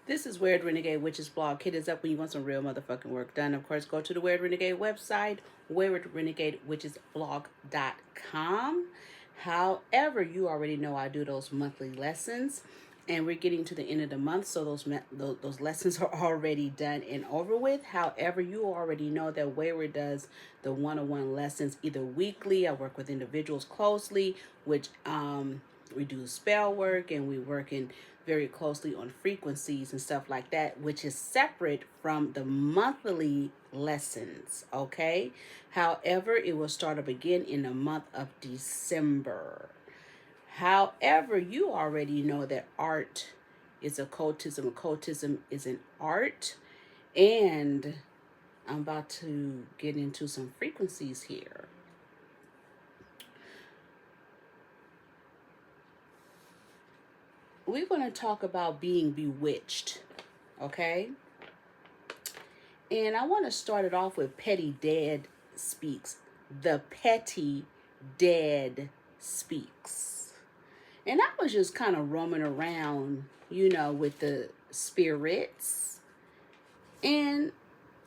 This is Weird Renegade Witches blog. Hit us up when you want some real motherfucking work done. Of course, go to the Weird Renegade website, waywardrenegadewitchesblog.com. However, you already know I do those monthly lessons, and we're getting to the end of the month, so those lessons are already done and over with. However, you already know that Wayward does the one-on-one lessons either weekly. I work with individuals closely, which we do spell work, and we work in very closely on frequencies and stuff like that, which is separate from the monthly lessons, okay? However, it will start up again in the month of December. However, you already know that art is occultism. Occultism is an art, and I'm about to get into some frequencies here. We're going to talk about being bewitched, okay? And I want to start it off with Petty Dead Speaks. The Petty Dead Speaks. And I was just kind of roaming around, with the spirits. And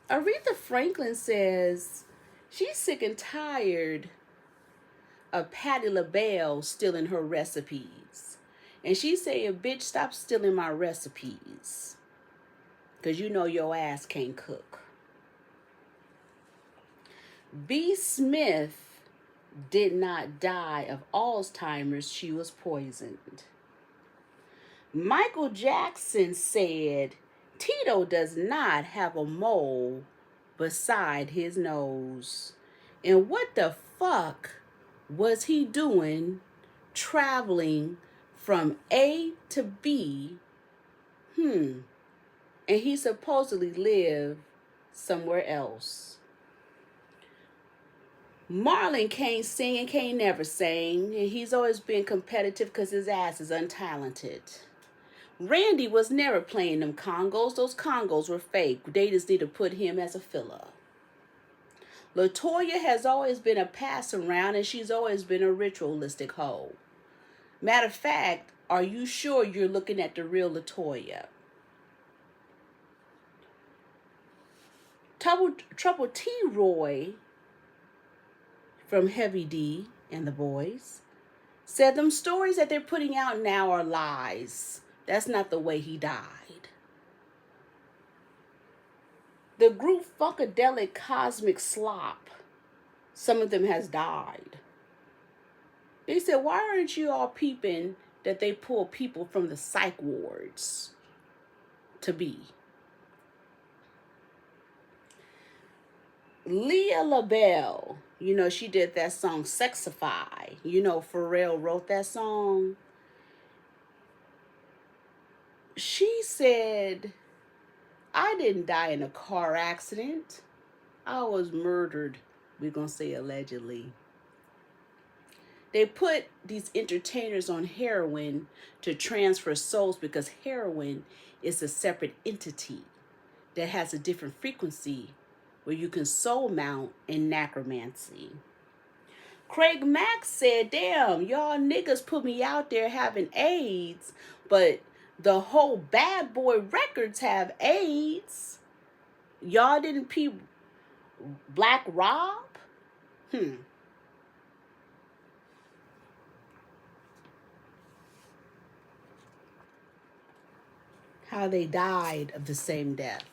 Aretha Franklin says she's sick and tired of Patti LaBelle stealing her recipes. And she said, bitch, stop stealing my recipes. Because you know your ass can't cook. B. Smith did not die of Alzheimer's. She was poisoned. Michael Jackson said Tito does not have a mole beside his nose. And what the fuck was he doing traveling from A to B? And he supposedly lived somewhere else. Marlon can't sing and can't never sing. And he's always been competitive because his ass is untalented. Randy was never playing them congos. Those congos were fake. They just need to put him as a filler. LaToya has always been a pass around, and she's always been a ritualistic hoe. Matter of fact, are you sure you're looking at the real LaToya? Trouble T. Roy from Heavy D and the Boys said them stories that they're putting out now are lies. That's not the way he died. The group Funkadelic Cosmic Slop, some of them has died. They said, why aren't you all peeping that they pull people from the psych wards to be? Leah LaBelle, she did that song Sexify. Pharrell wrote that song. She said, I didn't die in a car accident. I was murdered. We're going to say allegedly. They put these entertainers on heroin to transfer souls because heroin is a separate entity that has a different frequency where you can soul mount in necromancy. Craig Mack said, damn, y'all niggas put me out there having AIDS, but the whole Bad Boy Records have AIDS. Y'all didn't peep Black Rob? How they died of the same death.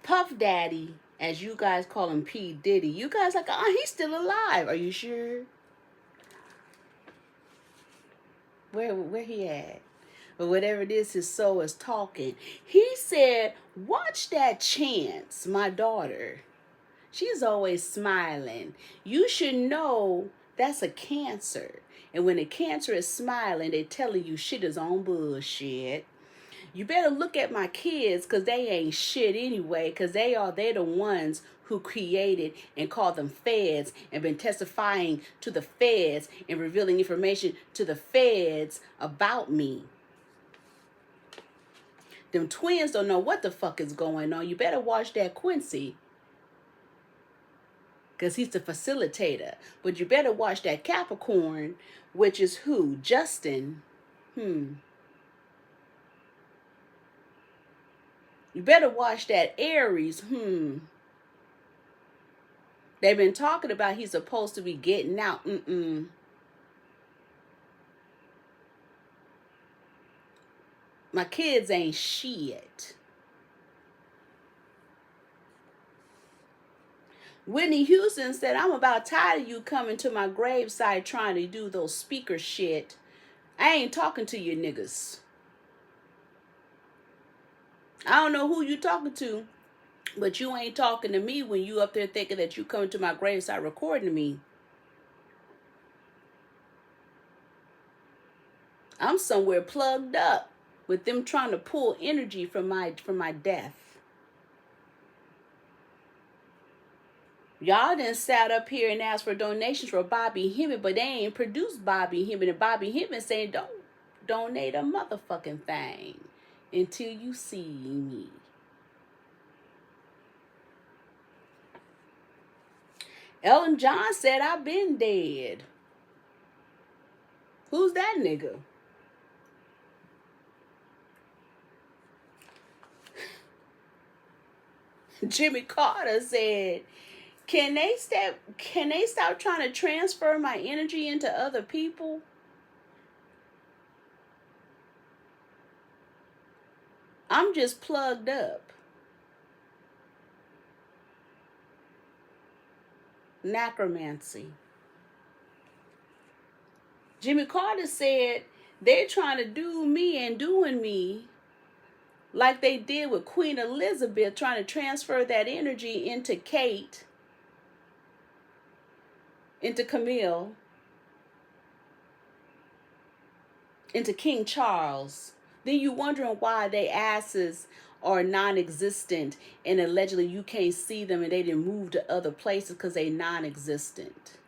Puff Daddy, as you guys call him, P. Diddy. You guys like, he's still alive. Are you sure? Where he at? But whatever it is, his soul is talking. He said, watch that Chance, my daughter. She's always smiling. You should know that's a Cancer. And when a Cancer is smiling, they're telling you shit is on bullshit. You better look at my kids because they ain't shit anyway, because they're the ones who created and called them feds and been testifying to the feds and revealing information to the feds about me. Them twins don't know what the fuck is going on. You better watch that Quincy, because he's the facilitator. But you better watch that Capricorn, which is who? Justin. You better watch that Aries. They've been talking about he's supposed to be getting out. My kids ain't shit. Whitney Houston said, I'm about tired of you coming to my graveside trying to do those speaker shit. I ain't talking to you niggas. I don't know who you talking to, but you ain't talking to me when you up there thinking that you coming to my graveside recording me. I'm somewhere plugged up with them trying to pull energy from my death. Y'all done sat up here and asked for donations for Bobby Hemmett, but they ain't produced Bobby Hemmett. And Bobby Hemmett saying, don't donate a motherfucking thing until you see me. Elton John said, I've been dead. Who's that nigga? Jimmy Carter said, Can they stop trying to transfer my energy into other people? I'm just plugged up. Necromancy. Jimmy Carter said they're trying to do me and doing me like they did with Queen Elizabeth, trying to transfer that energy into Kate, into Camille, into King Charles. Then you wondering why they asses are non-existent and allegedly you can't see them and they didn't move to other places because they non-existent.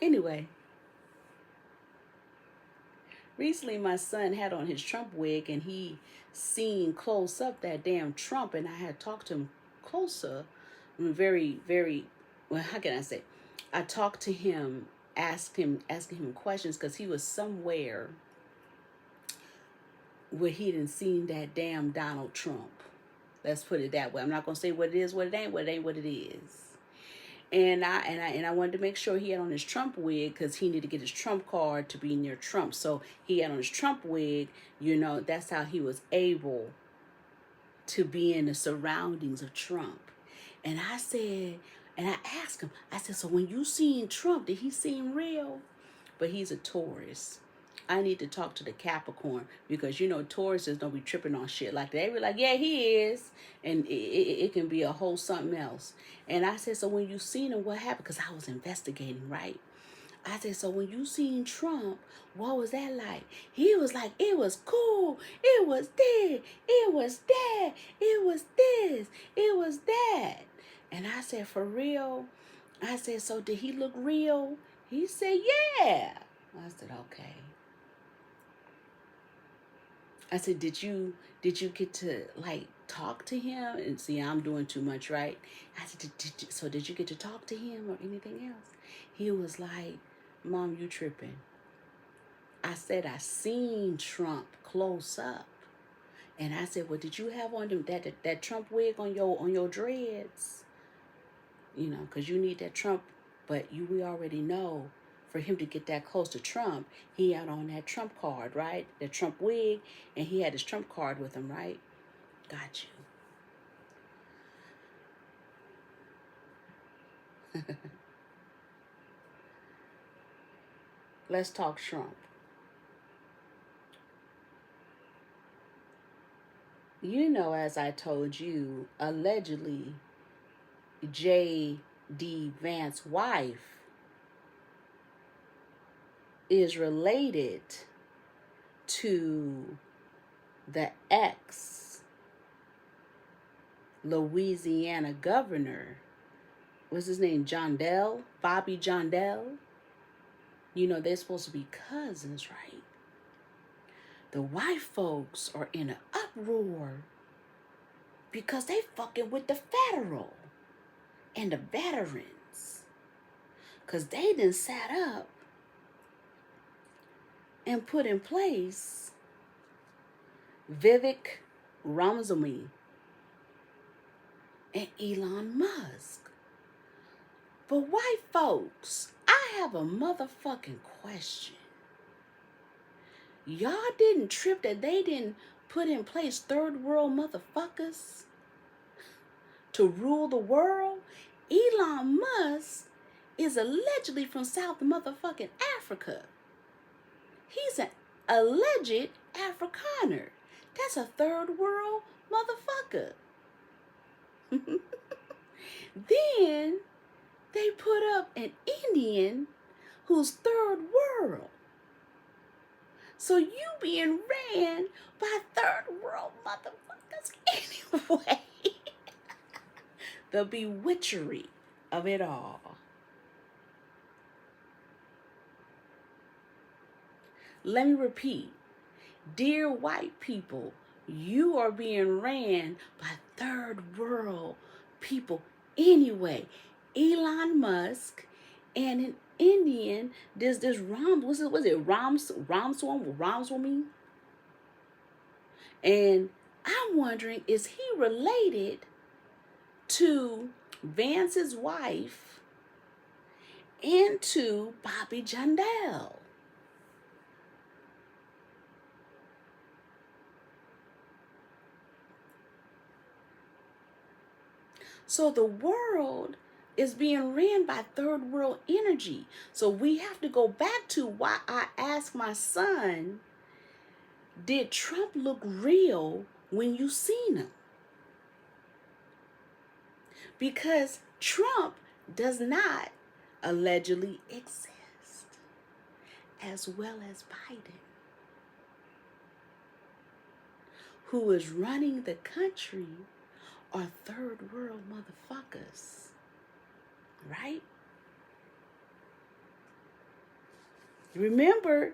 Anyway, recently my son had on his Trump wig and he seen close up that damn Trump, and I had talked to him closer, very, very, well, how can I say? I talked to him, asking him questions because he was somewhere where he didn't seen that damn Donald Trump. Let's put it that way. I'm not gonna say what it is, what it ain't, what it is. And I wanted to make sure he had on his Trump wig because he needed to get his Trump card to be near Trump. So he had on his Trump wig, that's how he was able to be in the surroundings of Trump. And I said, and I asked him, I said, so when you seen Trump, did he seem real? But he's a Taurus. I need to talk to the Capricorn because, Tauruses don't be tripping on shit like that. They be like, yeah, he is. And it can be a whole something else. And I said, so when you seen him, what happened? Because I was investigating, right? I said, so when you seen Trump, what was that like? He was like, it was cool. It was this. It was that. It was this. It was that. And I said, for real? I said, so did he look real? He said, yeah. I said, okay. I said, did you get to talk to him? And see, I'm doing too much, right? I said, did you get to talk to him or anything else? He was like, Mom, you tripping. I said, I seen Trump close up. And I said, well, did you have on that Trump wig on your dreads? Because you need that Trump, but we already know for him to get that close to Trump, he had on that Trump card, right? The Trump wig, and he had his Trump card with him, right? Got you. Let's talk Trump. As I told you, allegedly, J.D. Vance's wife is related to the ex-Louisiana governor. What's his name? Bobby Jondell. They're supposed to be cousins, right? The white folks are in an uproar because they fucking with the federal and the veterans. Because they done sat up and put in place Vivek Ramaswamy and Elon Musk. But white folks, I have a motherfucking question. Y'all didn't trip that they didn't put in place third world motherfuckers to rule the world? Elon Musk is allegedly from South motherfucking Africa. He's an alleged Afrikaner. That's a third world motherfucker. Then they put up an Indian who's third world. So you being ran by third world motherfuckers anyway. The bewitchery of it all. Let me repeat. Dear white people, you are being ran by third world people anyway. Elon Musk and an Indian, this Ramaswamy? And I'm wondering, is he related to Vance's wife and to Bobby Jandal? So the world is being ran by third world energy. So we have to go back to why I asked my son, did Trump look real when you seen him? Because Trump does not allegedly exist, as well as Biden, who is running the country, are third world motherfuckers. Right? Remember,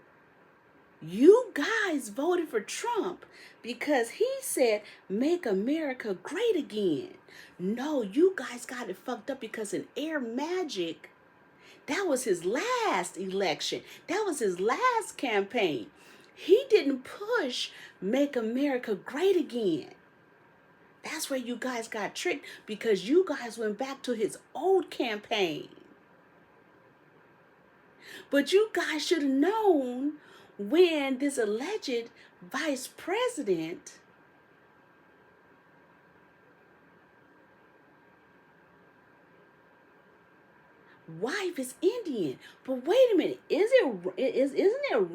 you guys voted for Trump because he said, make America great again. No, you guys got it fucked up because in Air Magic, that was his last election. That was his last campaign. He didn't push make America great again. That's where you guys got tricked because you guys went back to his old campaign. But you guys should have known when this alleged vice president wife is Indian. But wait a minute, isn't it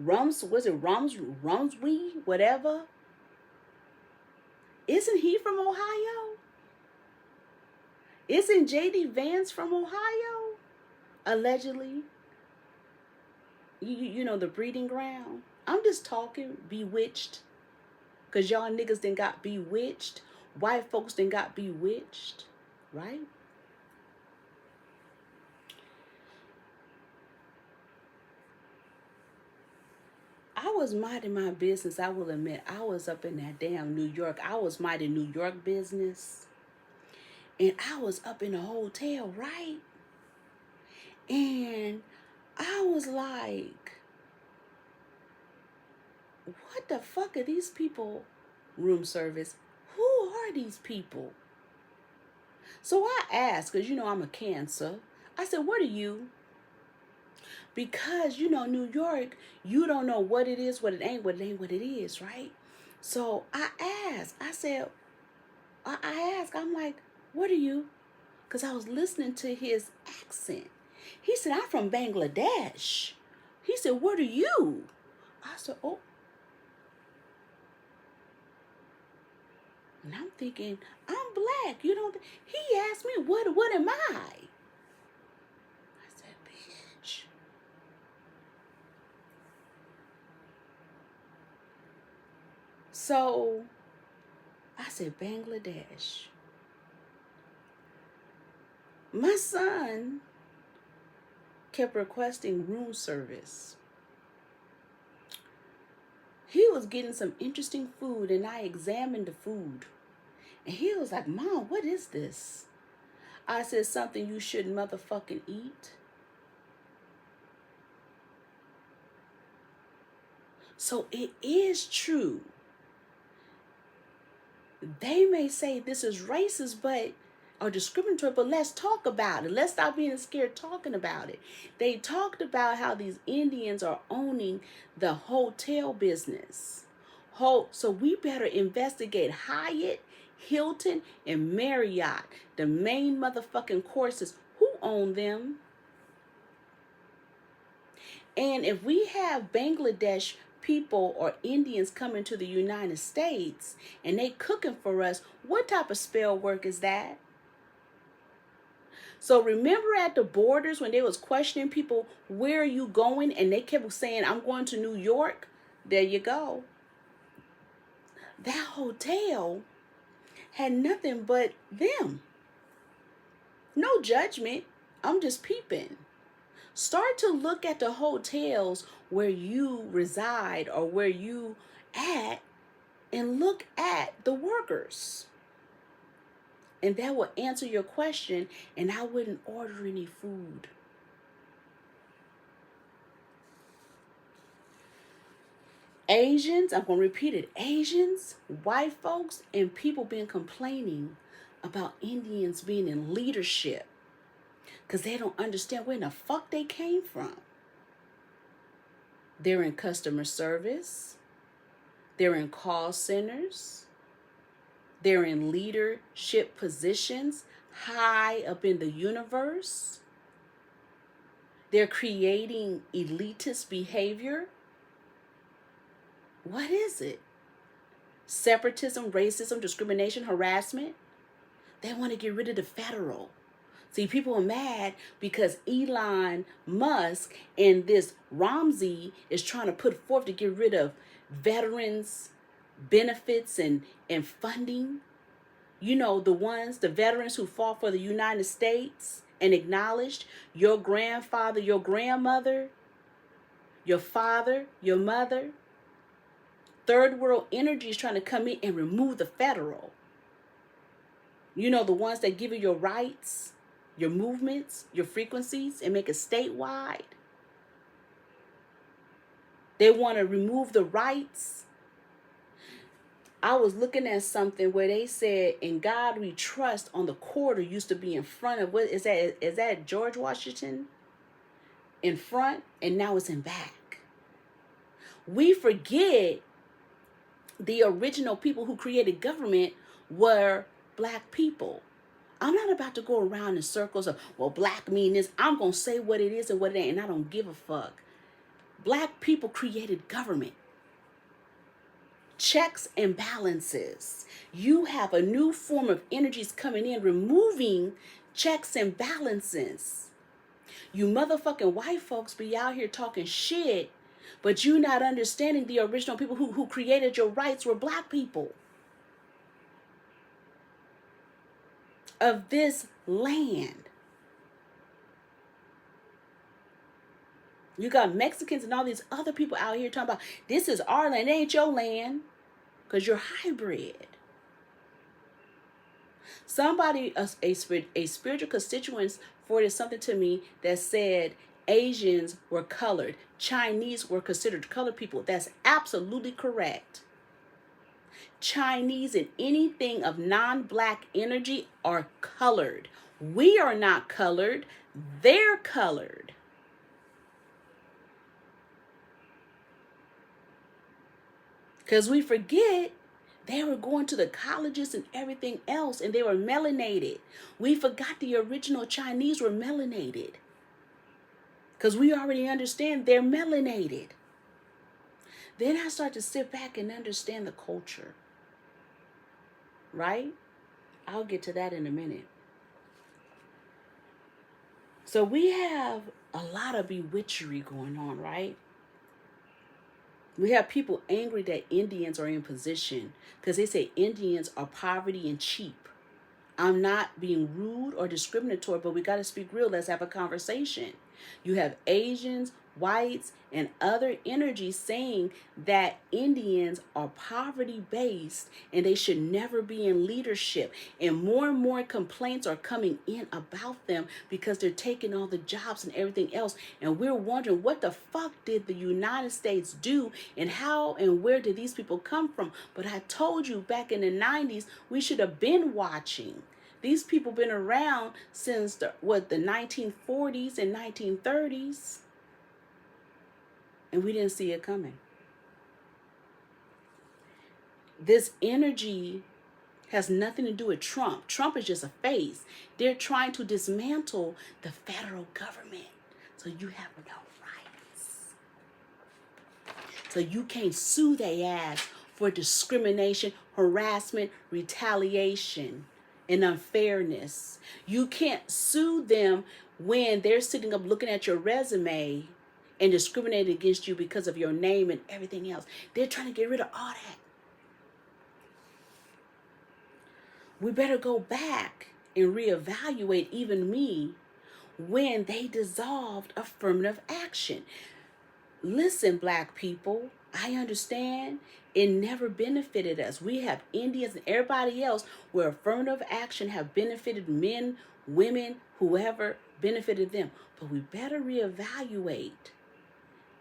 Rumswee, whatever? Isn't he from Ohio? Isn't J.D. Vance from Ohio? Allegedly. You know, the breeding ground. I'm just talking bewitched. Because y'all niggas done got bewitched. White folks done got bewitched. Right? I was minding my business, I will admit. I was up in that damn New York. I was minding New York business. And I was up in a hotel, right? And I was like, what the fuck are these people? Room service. Who are these people? So I asked, because you know I'm a Cancer. I said, what are you? Because, you know, New York, you don't know what it is, what it ain't what it is, right? So I asked, I'm like, what are you? Because I was listening to his accent. He said, I'm from Bangladesh. He said, what are you? I said, oh. And I'm thinking, I'm black. You don't. He asked me, what am I? So I said, Bangladesh. My son kept requesting room service. He was getting some interesting food and I examined the food. And he was like, Mom, what is this? I said, something you shouldn't motherfucking eat. So it is true. They may say this is racist, but or discriminatory, but let's talk about it. Let's stop being scared talking about it. They talked about how these Indians are owning the hotel business. So we better investigate Hyatt, Hilton, and Marriott, the main motherfucking courses. Who own them? And if we have Bangladesh people or Indians coming to the United States and they cooking for us, what type of spell work is that? So remember at the borders when they was questioning people, where are you going? And they kept saying, I'm going to New York. There you go. That hotel had nothing but them. No judgment. I'm just peeping. Start to look at the hotels where you reside or where you at and look at the workers. And that will answer your question, and I wouldn't order any food. Asians, I'm going to repeat it. Asians, white folks, and people been complaining about Indians being in leadership because they don't understand where in the fuck they came from. They're in customer service. They're in call centers. They're in leadership positions high up in the universe. They're creating elitist behavior. What is it? Separatism, racism, discrimination, harassment. They want to get rid of the federal. See, people are mad because Elon Musk and this Ramsey is trying to put forth to get rid of veterans benefits and funding. You know, the veterans who fought for the United States and acknowledged your grandfather, your grandmother, your father, your mother. Third world energy is trying to come in and remove the federal. You know, the ones that give you your rights, your movements, your frequencies, and make it statewide. They want to remove the rights. I was looking at something where they said, "In God we trust" on the quarter used to be in front of, what is that? Is that George Washington? In front, and now it's in back. We forget the original people who created government were black people. I'm not about to go around in circles of, well, black mean this. I'm going to say what it is and what it ain't, and I don't give a fuck. Black people created government. Checks and balances. You have a new form of energies coming in, removing checks and balances. You motherfucking white folks be out here talking shit, but you not understanding the original people who created your rights were black people of this land. You got Mexicans and all these other people out here talking about, this is our land, it ain't your land, because you're hybrid. Somebody, a spiritual constituent forwarded something to me that said Asians were colored. Chinese were considered colored people. That's absolutely correct. Chinese and anything of non-black energy are colored. We are not colored. They're colored. Because we forget they were going to the colleges and everything else, and they were melanated. We forgot the original Chinese were melanated. Because we already understand they're melanated. Then I start to sit back and understand the culture. Right? I'll get to that in a minute. So we have a lot of bewitchery going on, right? We have people angry that Indians are in position because they say Indians are poverty and cheap. I'm not being rude or discriminatory, but we got to speak real. Let's have a conversation. You have Asians, whites, and other energies saying that Indians are poverty based and they should never be in leadership. And more complaints are coming in about them because they're taking all the jobs and everything else. And we're wondering, what the fuck did the United States do, and how and where did these people come from? But I told you back in the 90s, we should have been watching. These people been around since the 1940s and 1930s, and we didn't see it coming. This energy has nothing to do with Trump. Trump is just a face. They're trying to dismantle the federal government, so you have no rights. So you can't sue their ass for discrimination, harassment, retaliation, and unfairness. You can't sue them when they're sitting up looking at your resume and discriminating against you because of your name and everything else. They're trying to get rid of all that. We better go back and reevaluate, even me, when they dissolved affirmative action. Listen, Black people, I understand it never benefited us. We have Indians and everybody else where affirmative action have benefited men, women, whoever benefited them. But we better reevaluate.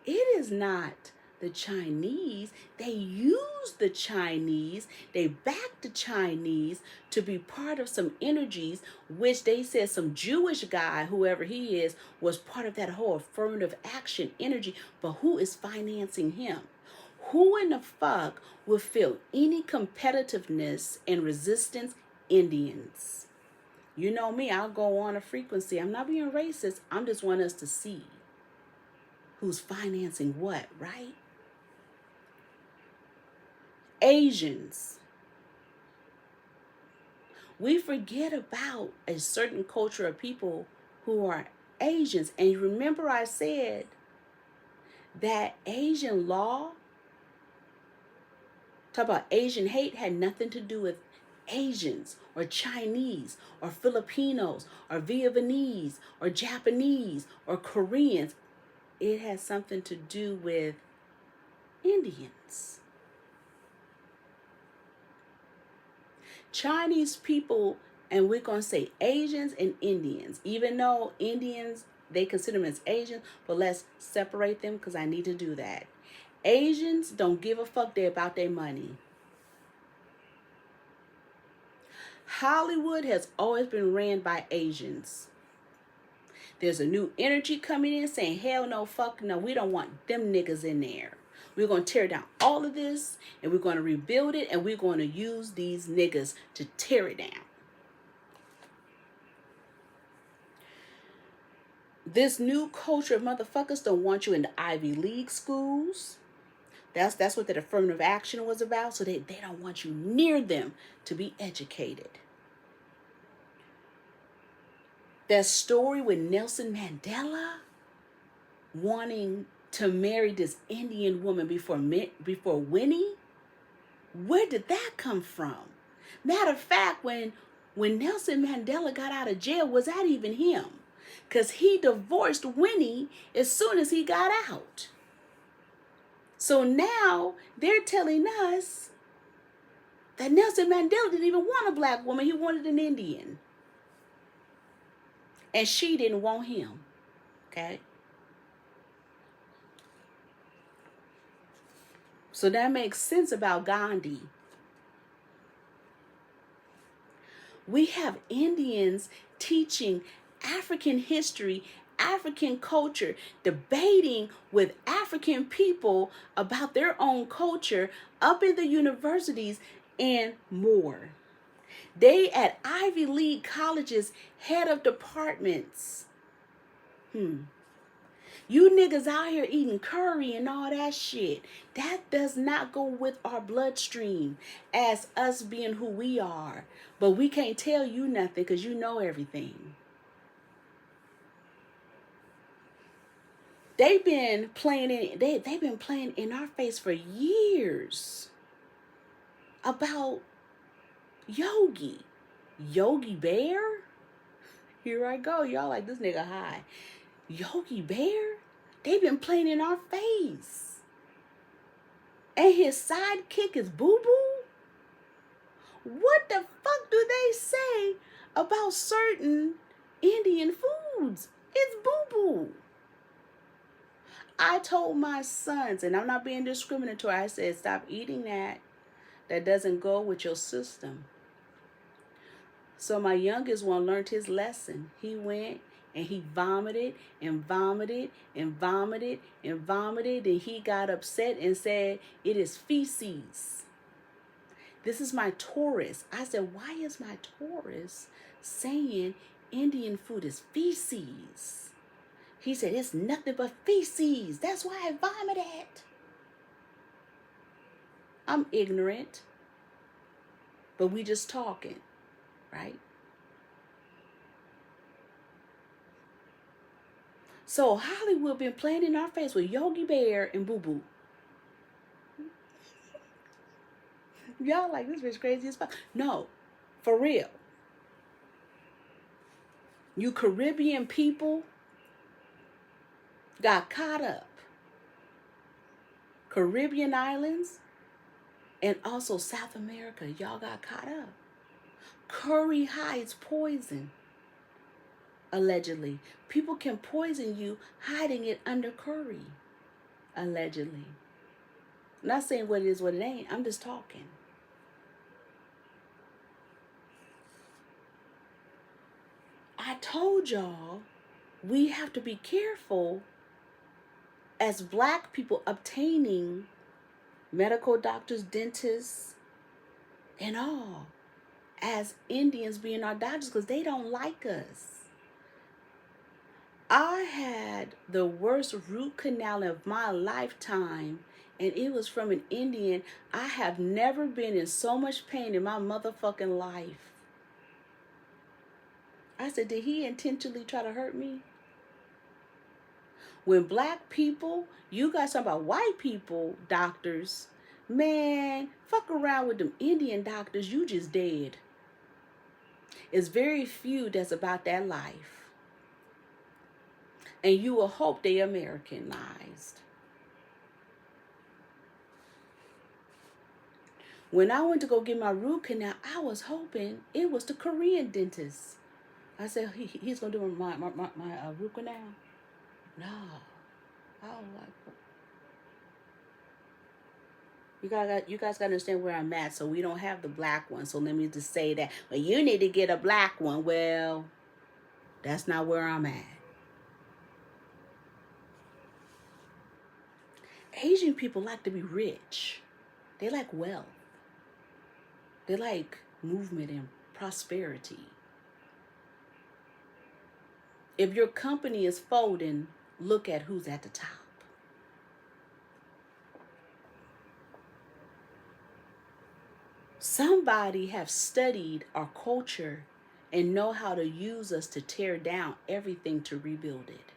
It is not the Chinese. They use the Chinese. They back the Chinese to be part of some energies, which they said some Jewish guy, whoever he is, was part of that whole affirmative action energy. But who is financing him? Who in the fuck would feel any competitiveness and resistance? Indians. You know me, I'll go on a frequency. I'm not being racist. I'm just wanting us to see who's financing what, right? Asians. We forget about a certain culture of people who are Asians. And you remember I said that Asian law, talk about Asian hate, had nothing to do with Asians or Chinese or Filipinos or Vietnamese or Japanese or Koreans. It has something to do with Indians. Chinese people, and we're going to say Asians and Indians, even though Indians, they consider them as Asians, but let's separate them because I need to do that. Asians don't give a fuck. They're about their money. Hollywood has always been ran by Asians. There's a new energy coming in saying, hell no, fuck no, we don't want them niggas in there. We're going to tear down all of this, and we're going to rebuild it, and we're going to use these niggas to tear it down. This new culture of motherfuckers don't want you in the Ivy League schools. That's what that affirmative action was about. So they don't want you near them to be educated. That story with Nelson Mandela wanting to marry this Indian woman before Winnie, where did that come from? Matter of fact, when Nelson Mandela got out of jail, was that even him? Because he divorced Winnie as soon as he got out. So now they're telling us that Nelson Mandela didn't even want a black woman. He wanted an Indian. And she didn't want him. Okay? So that makes sense about Gandhi. We have Indians teaching African history, African culture, debating with African people about their own culture up in the universities and more. They at Ivy League colleges, head of departments. You niggas out here eating curry and all that shit. That does not go with our bloodstream as us being who we are. But we can't tell you nothing because you know everything. They've been playing in our face for years about Yogi Bear. Here I go, y'all like this nigga high. Yogi Bear, They've been playing in our face. And his sidekick is Boo Boo? What the fuck do they say about certain Indian foods? It's Boo Boo. I told my sons, and I'm not being discriminatory, I said, stop eating that. That doesn't go with your system. So my youngest one learned his lesson. He went and he vomited and vomited and vomited and vomited, and he got upset and said, it is feces. This is my Taurus. I said, why is my Taurus saying Indian food is feces? He said, it's nothing but feces. That's why I vomited. I'm ignorant, but we just talking, right? So Hollywood been playing in our face with Yogi Bear and Boo Boo. Y'all like, this bitch crazy as fuck. No, for real. You Caribbean people got caught up. Caribbean islands and also South America, y'all got caught up. Curry hides poison, allegedly. People can poison you hiding it under curry, allegedly. I'm not saying what it is, what it ain't. I'm just talking. I told y'all we have to be careful as Black people obtaining medical doctors, dentists, and all, as Indians being our doctors, because they don't like us. I had the worst root canal of my lifetime, and it was from an Indian. I have never been in so much pain in my motherfucking life. I said, did he intentionally try to hurt me? When Black people, you guys talking about white people, doctors, man, fuck around with them Indian doctors, you just dead. It's very few that's about that life. And you will hope they Americanized. When I went to go get my root canal, I was hoping it was the Korean dentist. I said, he's going to do my root canal. No. I was like, you guys got to understand where I'm at. So we don't have the Black one. So let me just say that. Well, you need to get a Black one. Well, that's not where I'm at. Asian people like to be rich. They like wealth. They like movement and prosperity. If your company is folding, look at who's at the top. Somebody have studied our culture and know how to use us to tear down everything to rebuild it.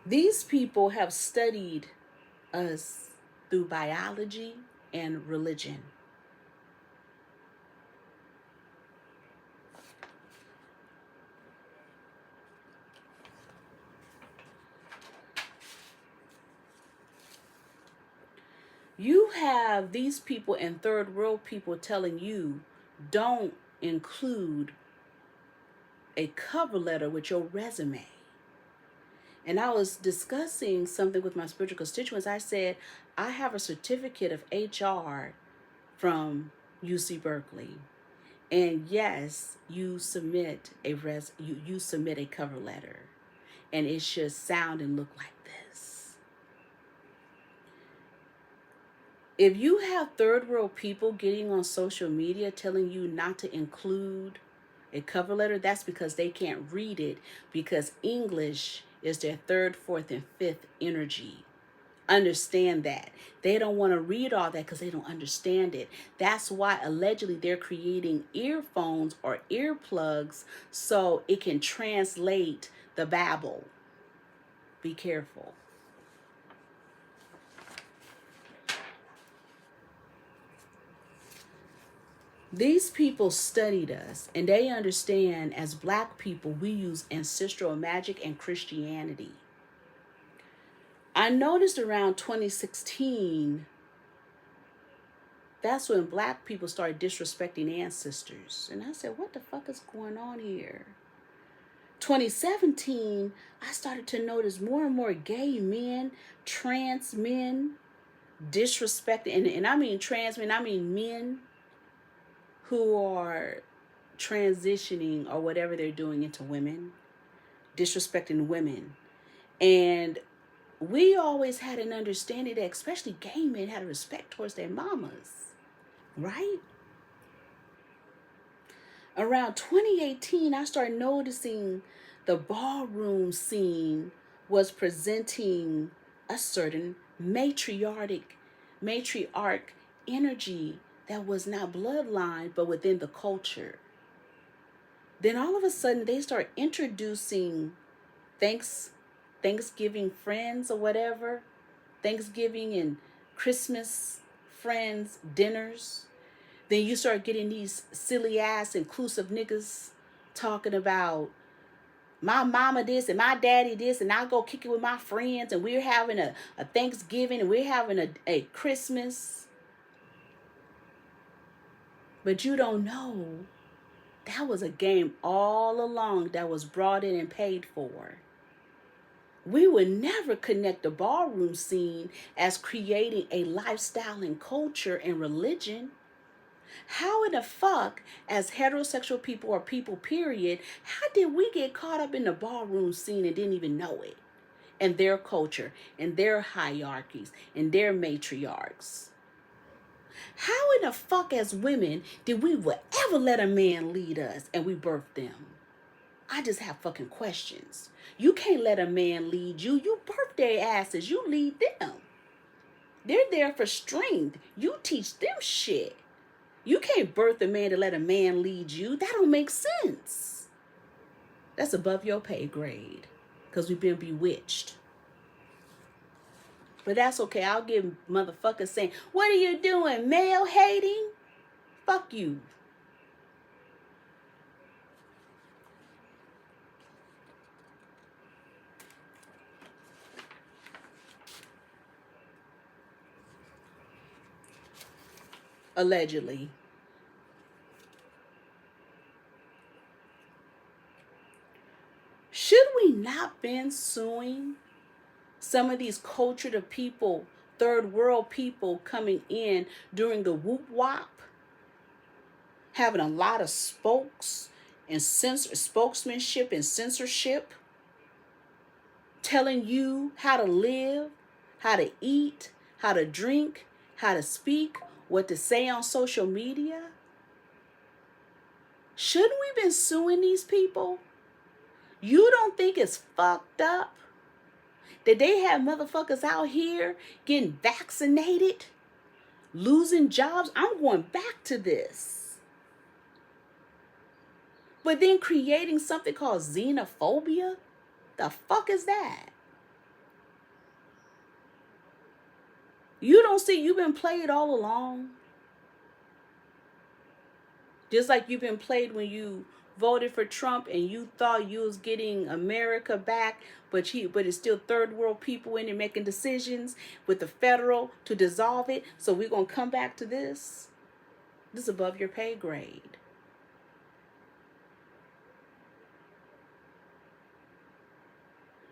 These people have studied us through biology and religion. You have these people and third world people telling you don't include a cover letter with your resume. And I was discussing something with my spiritual constituents. I said, I have a certificate of HR from UC Berkeley. And yes, you submit a you submit a cover letter. And it should sound and look like this. If you have third world people getting on social media telling you not to include a cover letter, that's because they can't read it, because English is their third, fourth, and fifth energy. Understand that. They don't want to read all that because they don't understand it. That's why allegedly they're creating earphones or earplugs so it can translate the babble. Be careful. These people studied us, and they understand as black people, we use ancestral magic and Christianity. I noticed around 2016, that's when black people started disrespecting ancestors. And I said, what the fuck is going on here? 2017, I started to notice more and more gay men, trans men, disrespecting, and I mean trans men, I mean men who are transitioning or whatever they're doing into women, disrespecting women. And we always had an understanding that especially gay men had a respect towards their mamas, right? Around 2018, I started noticing the ballroom scene was presenting a certain matriarch energy that was not bloodline, but within the culture. Then all of a sudden, they start introducing Thanksgiving friends or whatever, Thanksgiving and Christmas friends dinners. Then you start getting these silly ass inclusive niggas talking about my mama this and my daddy this, and I'll go kick it with my friends, and we're having a Thanksgiving and we're having a Christmas. But you don't know that was a game all along that was brought in and paid for. We would never connect the ballroom scene as creating a lifestyle and culture and religion. How in the fuck, as heterosexual people or people, period, how did we get caught up in the ballroom scene and didn't even know it? And their culture, and their hierarchies, and their matriarchs. How in the fuck, as women, did we ever let a man lead us and we birthed them? I just have fucking questions. You can't let a man lead you. You birth their asses. You lead them. They're there for strength. You teach them shit. You can't birth a man to let a man lead you. That don't make sense. That's above your pay grade because we've been bewitched. But that's okay. I'll give motherfuckers saying, what are you doing, male hating? Fuck you. Allegedly. Should we not been suing some of these cultured people, third world people coming in during the whoop wop, having a lot of spokesmanship and censorship, telling you how to live, how to eat, how to drink, how to speak, what to say on social media? Shouldn't we been suing these people? You don't think it's fucked up that they have motherfuckers out here getting vaccinated, losing jobs? I'm going back to this. But then creating something called xenophobia? The fuck is that? You don't see you've been played all along? Just like you've been played when you voted for Trump and you thought you was getting America back, but it's still third world people in there making decisions with the federal to dissolve it. So we're going to come back to this. This is above your pay grade.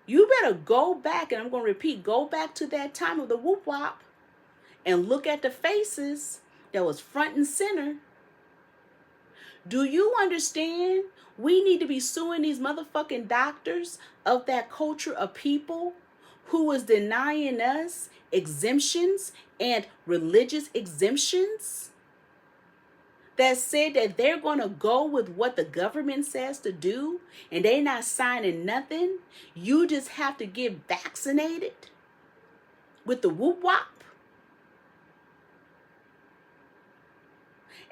You better go back, and I'm going to repeat, go back to that time of the whoop wop and look at the faces that was front and center. Do you understand? We need to be suing these motherfucking doctors of that culture of people who was denying us exemptions and religious exemptions that said that they're going to go with what the government says to do and they not signing nothing. You just have to get vaccinated with the whoop wop.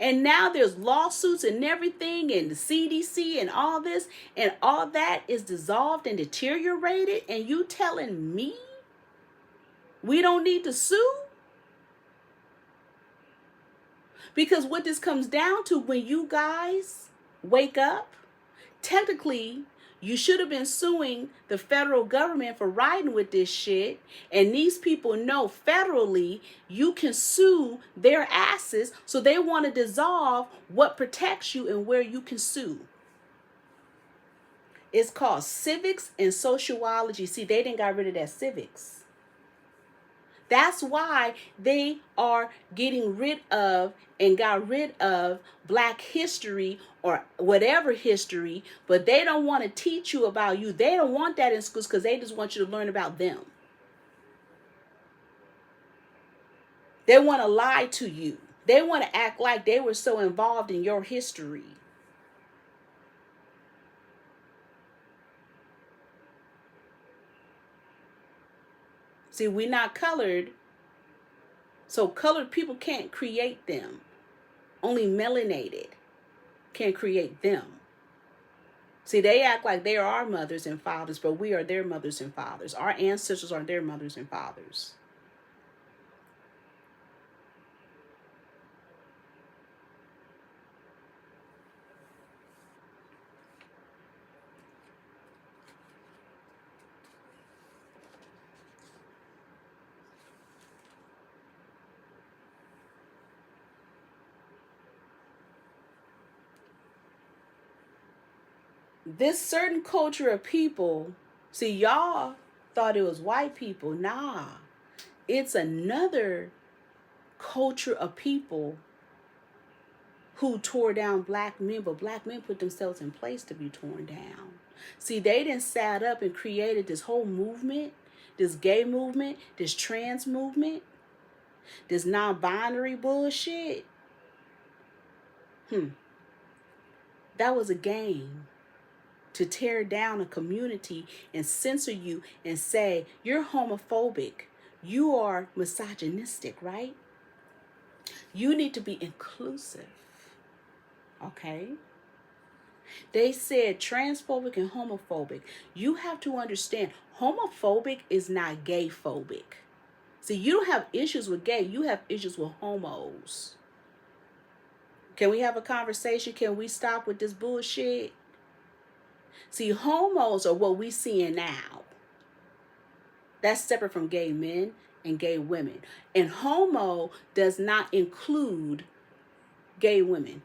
And now there's lawsuits and everything and the CDC and all this, and all that is dissolved and deteriorated, and you telling me we don't need to sue? Because what this comes down to, when you guys wake up, technically, you should have been suing the federal government for riding with this shit. And these people know federally you can sue their asses. So they want to dissolve what protects you and where you can sue. It's called civics and sociology. See, they didn't got rid of that civics. That's why they are getting rid of and got rid of Black history or whatever history, but they don't want to teach you about you. They don't want that in schools because they just want you to learn about them. They want to lie to you. They want to act like they were so involved in your history. See, we're not colored, so colored people can't create them. Only melanated can create them. See, they act like they are our mothers and fathers, but we are their mothers and fathers. Our ancestors are their mothers and fathers. This certain culture of people, see, y'all thought it was white people. Nah, it's another culture of people who tore down Black men, but Black men put themselves in place to be torn down. See, they didn't sat up and created this whole movement, this gay movement, this trans movement, this non-binary bullshit. That was a game to tear down a community and censor you and say, you're homophobic, you are misogynistic, right? You need to be inclusive, okay? They said transphobic and homophobic. You have to understand, homophobic is not gay phobic. See, you don't have issues with gay, you have issues with homos. Can we have a conversation? Can we stop with this bullshit? See, homos are what we seeing now. That's separate from gay men and gay women. And homo does not include gay women.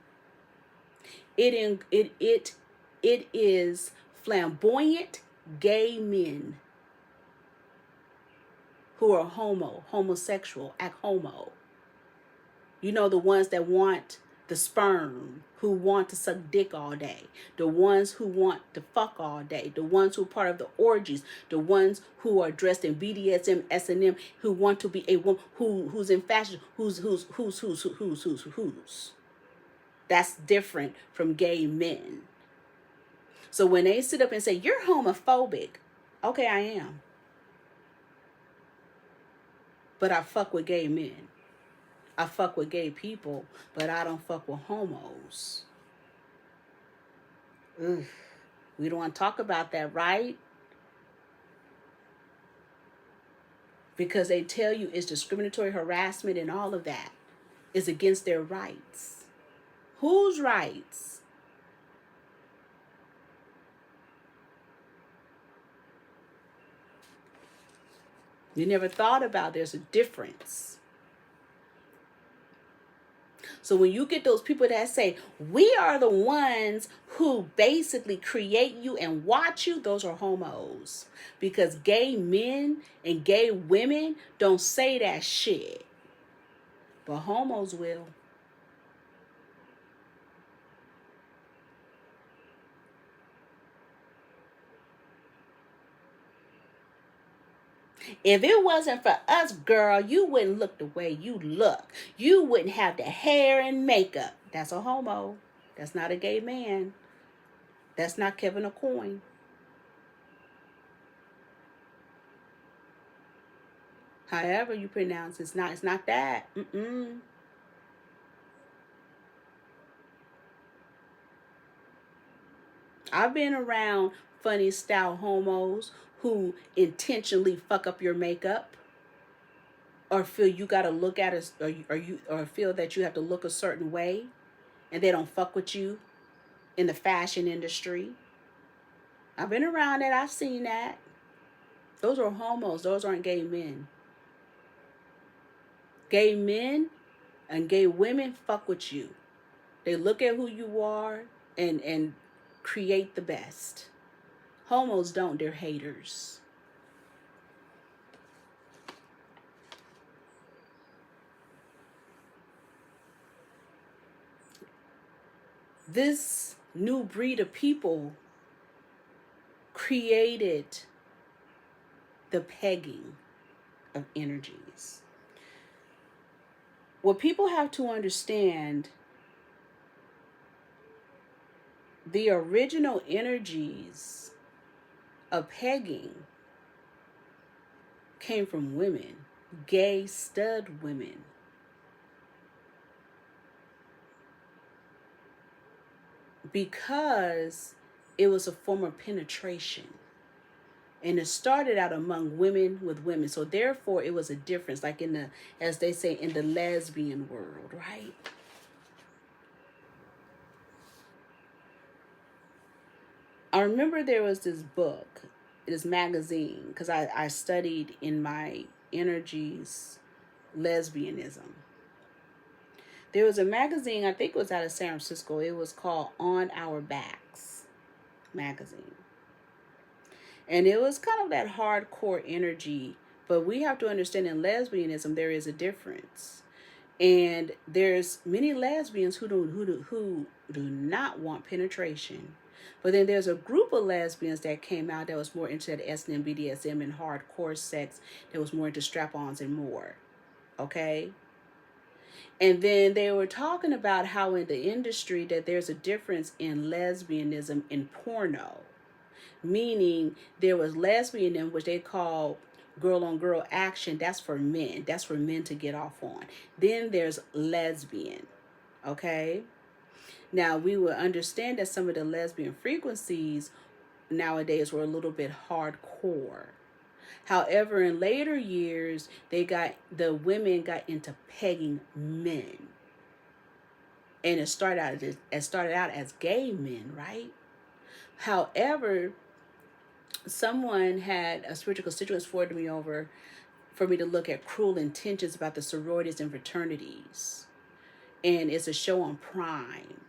It is flamboyant gay men who are homosexual, act homo. You know, the ones that want the sperm, who want to suck dick all day, the ones who want to fuck all day, the ones who are part of the orgies, the ones who are dressed in BDSM, S&M, who want to be a woman, who's in fashion, who's. That's different from gay men. So when they sit up and say, you're homophobic, okay, I am. But I fuck with gay men. I fuck with gay people, but I don't fuck with homos. Ugh. We don't want to talk about that, right? Because they tell you it's discriminatory harassment and all of that is against their rights. Whose rights? You never thought about there's a difference. So when you get those people that say, we are the ones who basically create you and watch you, those are homos. Because gay men and gay women don't say that shit. But homos will. If it wasn't for us, girl, you wouldn't look the way you look. You wouldn't have the hair and makeup. That's a homo. That's not a gay man. That's not Kevin O'Coin. However you pronounce it, it's not that. I've been around funny style homos who intentionally fuck up your makeup. or feel you got to look at us, or feel that you have to look a certain way, and they don't fuck with you in the fashion industry. I've been around that. I've seen that. Those are homos. Those aren't gay men. Gay men and gay women fuck with you. They look at who you are and create the best. Homos don't. They're haters. This new breed of people created the pegging of energies. What people have to understand, the original energies of pegging came from women, gay stud women. Because it was a form of penetration. And it started out among women with women. So therefore it was a difference, like in the, as they say, in the lesbian world, right? I remember there was this book, this magazine, because I studied in my energies lesbianism. There was a magazine, I think it was out of San Francisco. It was called On Our Backs magazine. And it was kind of that hardcore energy. But we have to understand, in lesbianism, there is a difference. And there's many lesbians who do not want penetration. But then there's a group of lesbians that came out that was more into that S&M, BDSM, and hardcore sex. That was more into strap-ons and more. Okay? And then they were talking about how in the industry that there's a difference in lesbianism and porno. Meaning there was lesbianism, which they call girl-on-girl action. That's for men. That's for men to get off on. Then there's lesbian. Okay? Now, we will understand that some of the lesbian frequencies nowadays were a little bit hardcore. However, in later years, the women got into pegging men. And it started out as gay men, right? However, someone had a spiritual constituents forwarded me over for me to look at Cruel Intentions about the sororities and fraternities. And it's a show on Prime.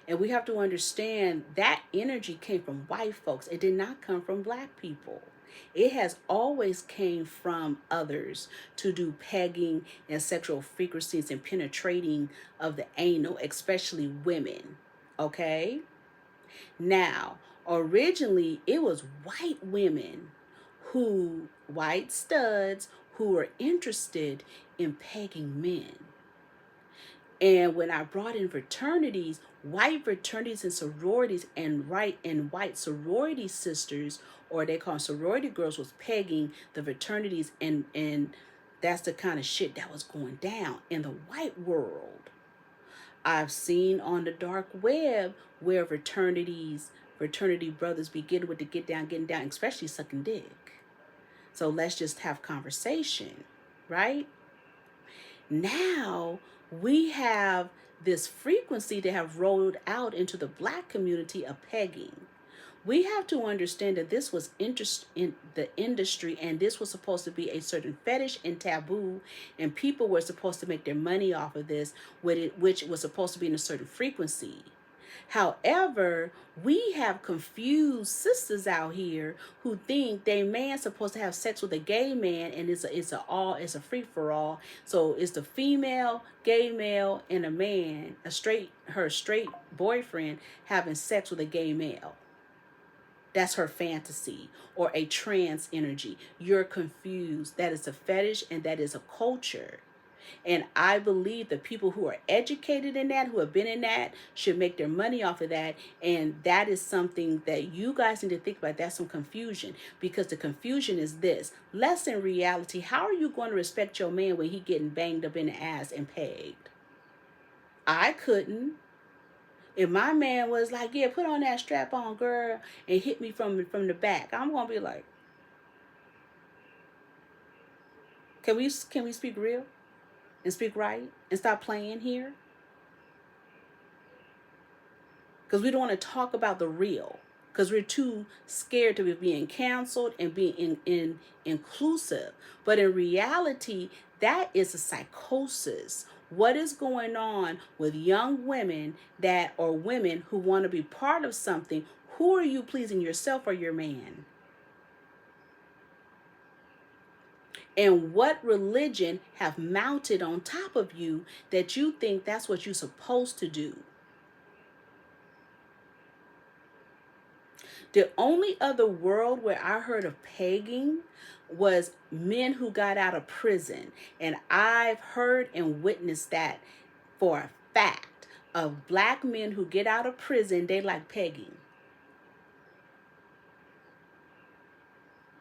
And we have to understand that energy came from white folks. It did not come from black people. It has always came from others to do pegging and sexual frequencies and penetrating of the anal, especially women. Okay? Now, originally, it was white women white studs who were interested in pegging men. And when I brought in fraternities, white fraternities and sororities and white sorority sisters, or they call them sorority girls, was pegging the fraternities, and that's the kind of shit that was going down in the white world. I've seen on the dark web where fraternity brothers be getting down, especially sucking dick. So let's just have conversation, right? Now we have this frequency that have rolled out into the black community of pegging. We have to understand that this was interest in the industry, and this was supposed to be a certain fetish and taboo, and people were supposed to make their money off of this, which was supposed to be in a certain frequency. However, we have confused sisters out here who think they man's supposed to have sex with a gay man, and it's a free for all. So it's the female, gay male, and a man, her straight boyfriend having sex with a gay male. That's her fantasy, or a trans energy. You're confused. That is a fetish, and that is a culture. And I believe the people who are educated in that, who have been in that, should make their money off of that. And that is something that you guys need to think about. That's some confusion, because the confusion is this. Less in reality, how are you going to respect your man when he getting banged up in the ass and pegged? I couldn't. If my man was like, yeah, put on that strap on, girl, and hit me from the back, I'm going to be like, Can we speak real and speak right and stop playing here? Because we don't want to talk about the real, because we're too scared to be being canceled and being inclusive. But in reality, that is a psychosis. What is going on with young women or women who want to be part of something? Who are you pleasing, yourself or your man? And what religion have mounted on top of you that you think that's what you're supposed to do? The only other world where I heard of pegging was men who got out of prison. And I've heard and witnessed that for a fact of black men who get out of prison, they like pegging.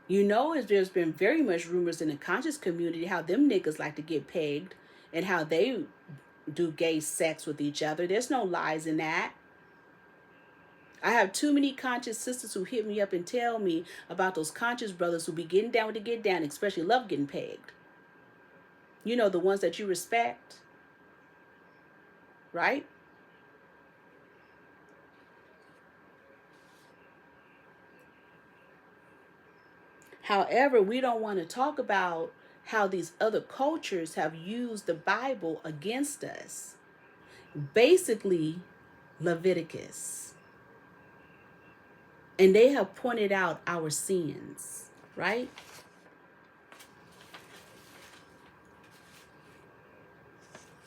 You know, there's been very much rumors in the conscious community how them niggas like to get pegged and how they do gay sex with each other. There's no lies in that. I have too many conscious sisters who hit me up and tell me about those conscious brothers who be getting down with the get down, especially love getting pegged. You know, the ones that you respect, right? However, we don't want to talk about how these other cultures have used the Bible against us. Basically, Leviticus. And they have pointed out our sins, right?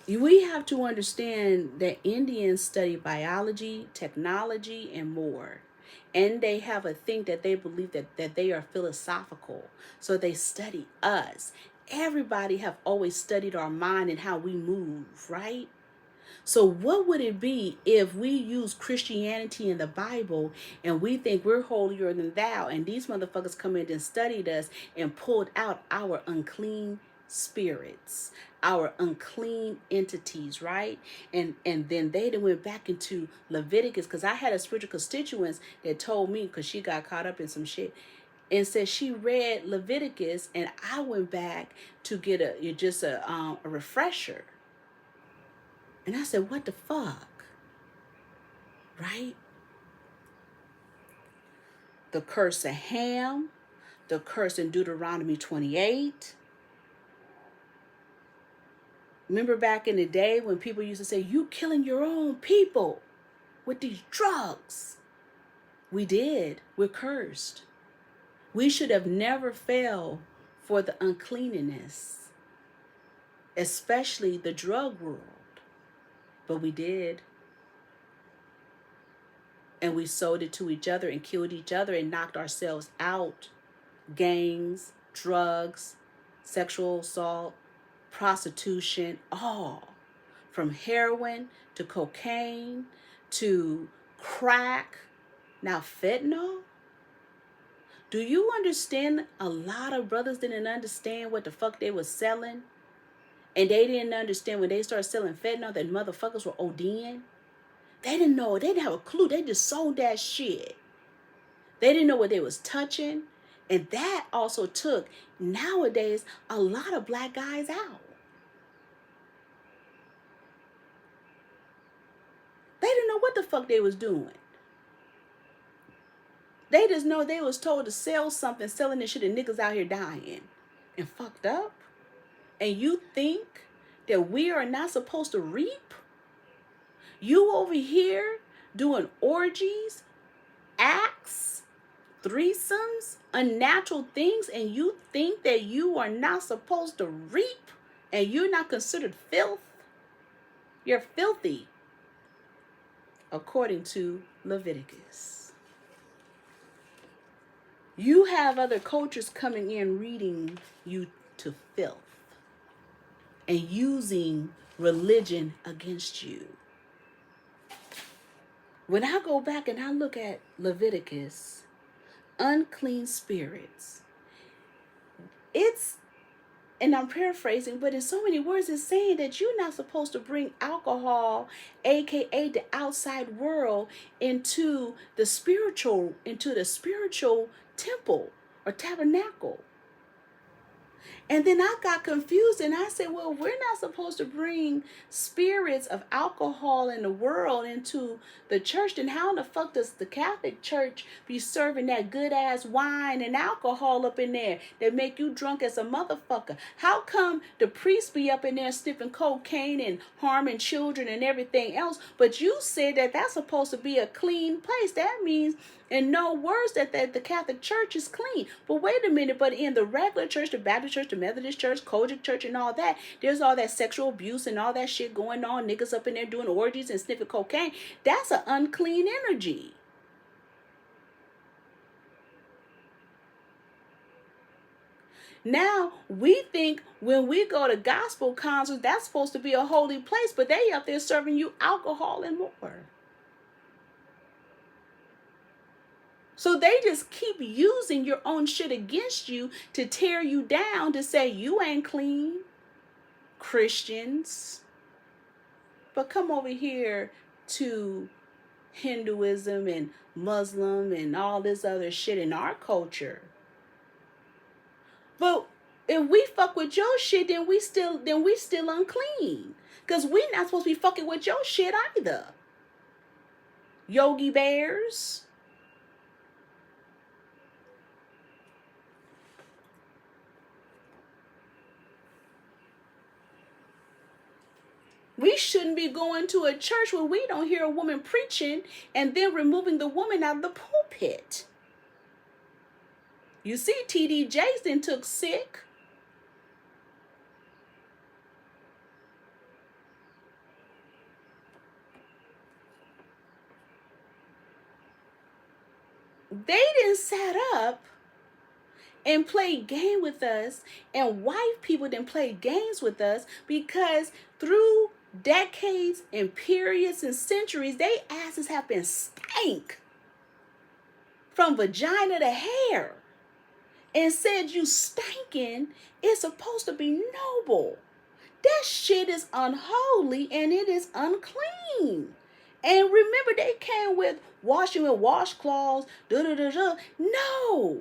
We have to understand that Indians study biology, technology, and more. And they have a thing that they believe that they are philosophical. So they study us. Everybody have always studied our mind and how we move, right? So what would it be if we use Christianity and the Bible and we think we're holier than thou, and these motherfuckers come in and studied us and pulled out our unclean spirits, our unclean entities, right? And then they went back into Leviticus, because I had a spiritual constituent that told me, because she got caught up in some shit, and said she read Leviticus, and I went back to get a refresher. And I said, what the fuck? Right? The curse of Ham, the curse in Deuteronomy 28. Remember back in the day when people used to say, you killing your own people with these drugs. We did. We're cursed. We should have never fell for the uncleanness, especially the drug world. But we did. And we sold it to each other and killed each other and knocked ourselves out. Gangs, drugs, sexual assault, prostitution, all. From heroin to cocaine to crack. Now fentanyl. Do you understand a lot of brothers didn't understand what the fuck they was selling? And they didn't understand when they started selling fentanyl that motherfuckers were ODing. They didn't know. They didn't have a clue. They just sold that shit. They didn't know what they was touching. And that also took, nowadays, a lot of black guys out. They didn't know what the fuck they was doing. They just know they was told to sell something, selling this shit, and niggas out here dying and fucked up. And you think that we are not supposed to reap? You over here doing orgies, acts, threesomes, unnatural things, and you think that you are not supposed to reap and you're not considered filth? You're filthy, according to Leviticus. You have other cultures coming in reading you to filth and using religion against you. When I go back and I look at Leviticus, unclean spirits, and I'm paraphrasing, but in so many words, it's saying that you're not supposed to bring alcohol, aka the outside world, into the spiritual temple or tabernacle. And then I got confused and I said, well, we're not supposed to bring spirits of alcohol in the world into the church. Then how in the fuck does the Catholic Church be serving that good ass wine and alcohol up in there that make you drunk as a motherfucker? How come the priests be up in there sniffing cocaine and harming children and everything else? But you said that that's supposed to be a clean place. That means in no words that the Catholic Church is clean. But wait a minute, but in the regular church, the Baptist church, the Methodist church, Kojic church and all that, there's all that sexual abuse and all that shit going on. Niggas up in there doing orgies and sniffing cocaine. That's an unclean energy. Now, we think when we go to gospel concerts, that's supposed to be a holy place, but they up there serving you alcohol and more. So they just keep using your own shit against you to tear you down, to say you ain't clean, Christians. But come over here to Hinduism and Muslim and all this other shit in our culture. But if we fuck with your shit, then we still unclean. Because we not supposed to be fucking with your shit either. Yogi Bears. We shouldn't be going to a church where we don't hear a woman preaching and then removing the woman out of the pulpit. You see, TD Jakes then took sick. They didn't set up and play game with us, and white people didn't play games with us, because through decades and periods and centuries, they asses have been stank from vagina to hair, and said you stinking is supposed to be noble. That shit is unholy and it is unclean. And remember, they came with washing with washcloths. No.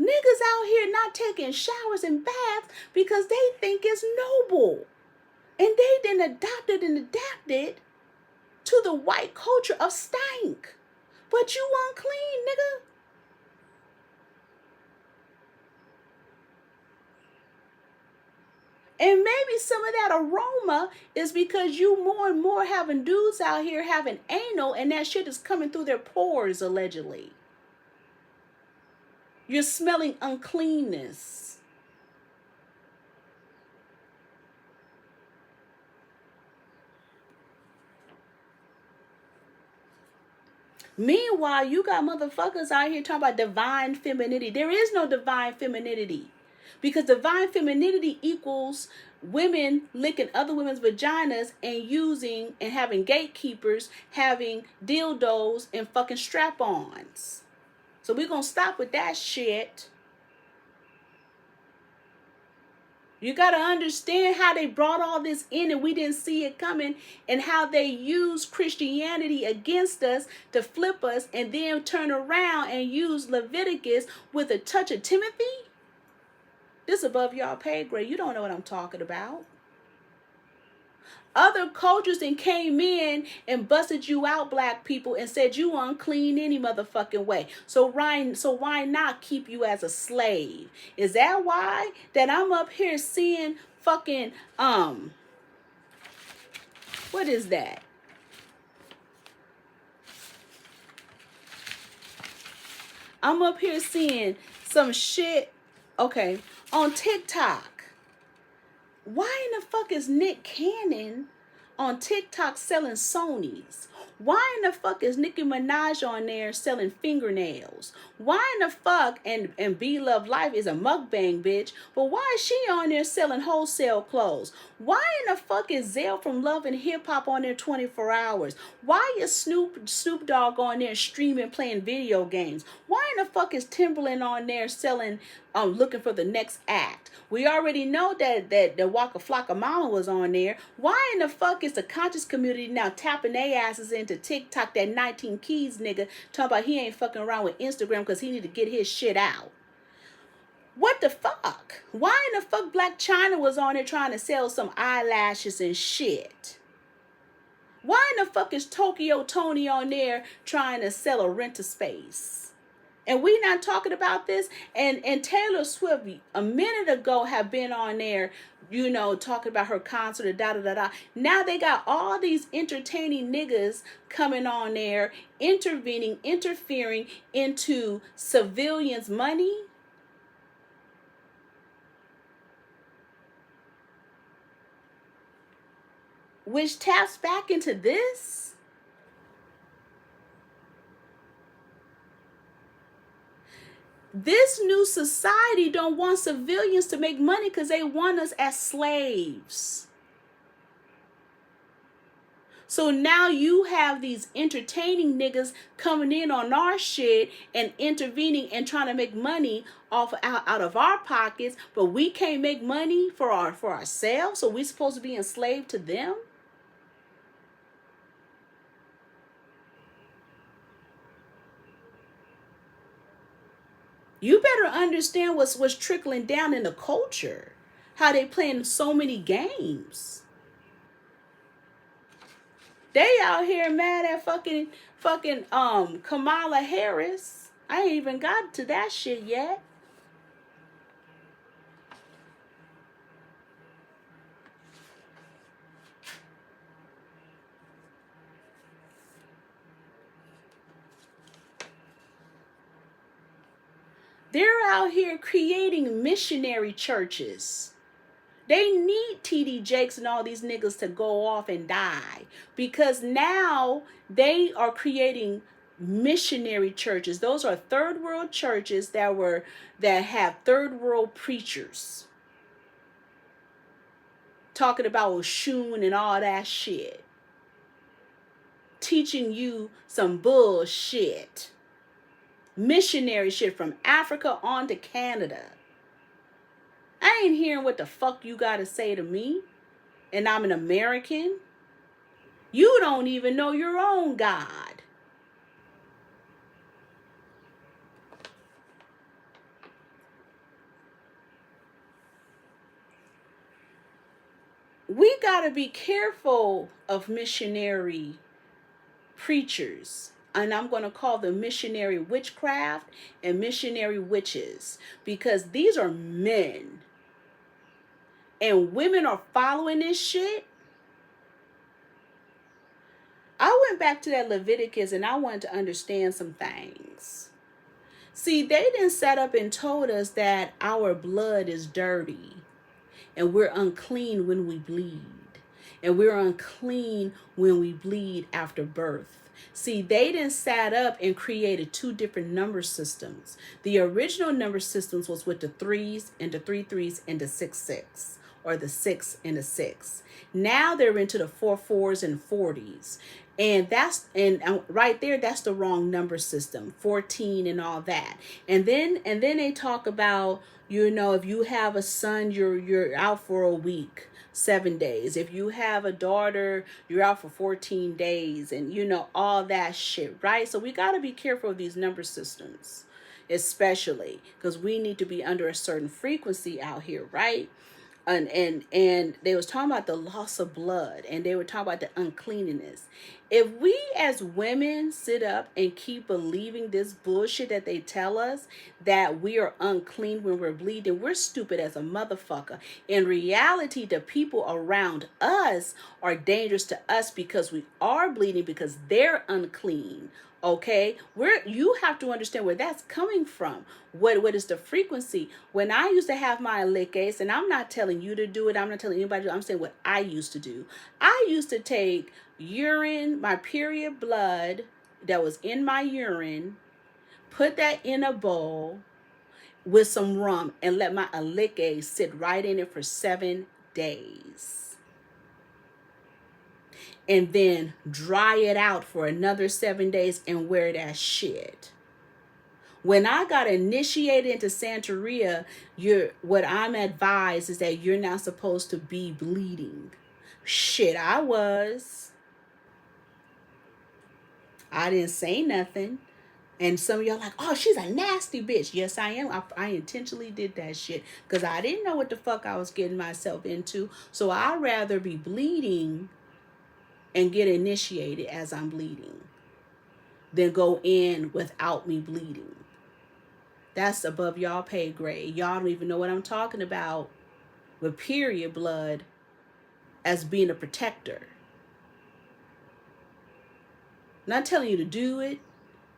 Niggas out here not taking showers and baths because they think it's noble. And they then adopted and adapted to the white culture of stank. But you unclean, nigga. And maybe some of that aroma is because you more and more having dudes out here having anal, and that shit is coming through their pores, allegedly. You're smelling uncleanness. Meanwhile, you got motherfuckers out here talking about divine femininity. There is no divine femininity. Because divine femininity equals women licking other women's vaginas and using and having gatekeepers, having dildos and fucking strap-ons. So we're going to stop with that shit. You got to understand how they brought all this in and we didn't see it coming, and how they used Christianity against us to flip us and then turn around and use Leviticus with a touch of Timothy. This is above y'all pay grade. You don't know what I'm talking about. Other cultures then came in and busted you out, black people, and said you unclean any motherfucking way. So why not keep you as a slave? Is that why that I'm up here seeing fucking what is that? I'm up here seeing some shit, okay, on TikTok. Why in the fuck is Nick Cannon on TikTok selling Sonys? Why in the fuck is Nicki Minaj on there selling fingernails? Why in the fuck, and Be Love Life is a mukbang bitch, but why is she on there selling wholesale clothes? Why in the fuck is Zell from Love and Hip Hop on there 24 hours? Why is Snoop Dogg on there streaming, playing video games? Why in the fuck is Timberland on there selling, looking for the next act? We already know that the Waka Flocka Mama was on there. Why in the fuck is the conscious community now tapping their asses into TikTok, that 19 Keys nigga talking about he ain't fucking around with Instagram because he need to get his shit out? What the fuck? Why in the fuck Black China was on there trying to sell some eyelashes and shit? Why in the fuck is Tokyo Tony on there trying to sell a rent-a-space? And we not talking about this. And Taylor Swift a minute ago have been on there, you know, talking about her concert, da da da da. Now they got all these entertaining niggas coming on there, interfering into civilians' money. Which taps back into this. This new society don't want civilians to make money because they want us as slaves. So now you have these entertaining niggas coming in on our shit and intervening and trying to make money out of our pockets, but we can't make money for ourselves, so we're supposed to be enslaved to them? You better understand what's trickling down in the culture. How they playing so many games. They out here mad at fucking Kamala Harris. I ain't even got to that shit yet. They're out here creating missionary churches. They need TD Jakes and all these niggas to go off and die, because now they are creating missionary churches. Those are third world churches that have third world preachers talking about Oshun and all that shit, teaching you some bullshit. Missionary shit from Africa on to Canada. I ain't hearing what the fuck you gotta say to me, and I'm an American. You don't even know your own God. We gotta be careful of missionary preachers. And I'm going to call them missionary witchcraft and missionary witches, because these are men. And women are following this shit. I went back to that Leviticus and I wanted to understand some things. See, they didn't set up and told us that our blood is dirty and we're unclean when we bleed. And we're unclean when we bleed after birth. See, they didn't sat up and created two different number systems. The original number systems was with the 3s and the 3 3s and the 6 6, or the 6 and the 6. Now they're into the 4 4s and 40s. And right there, that's the wrong number system, 14 and all that. And then they talk about, you know, if you have a son, you're out for a week. 7 days. If you have a daughter, you're out for 14 days, and you know, all that shit, right? So we got to be careful of these number systems, especially because we need to be under a certain frequency out here, right? And they was talking about the loss of blood, and they were talking about the uncleanness. If we as women sit up and keep believing this bullshit that they tell us, that we are unclean when we're bleeding, we're stupid as a motherfucker. In reality, the people around us are dangerous to us because we are bleeding, because they're unclean. Okay, you have to understand where that's coming from. What is the frequency? When I used to have my lickets, and I'm not telling you to do it, I'm not telling anybody to do it, I'm saying what I used to do. I used to take urine, my period blood that was in my urine, put that in a bowl with some rum, and let my alike sit right in it for 7 days. And then dry it out for another 7 days and wear that shit. When I got initiated into Santeria, what I'm advised is that you're not supposed to be bleeding. Shit, I was. I didn't say nothing. And some of y'all like, oh, she's a nasty bitch. Yes, I am. I intentionally did that shit because I didn't know what the fuck I was getting myself into. So I'd rather be bleeding and get initiated as I'm bleeding than go in without me bleeding. That's above y'all pay grade. Y'all don't even know what I'm talking about with period blood as being a protector. Not telling you to do it,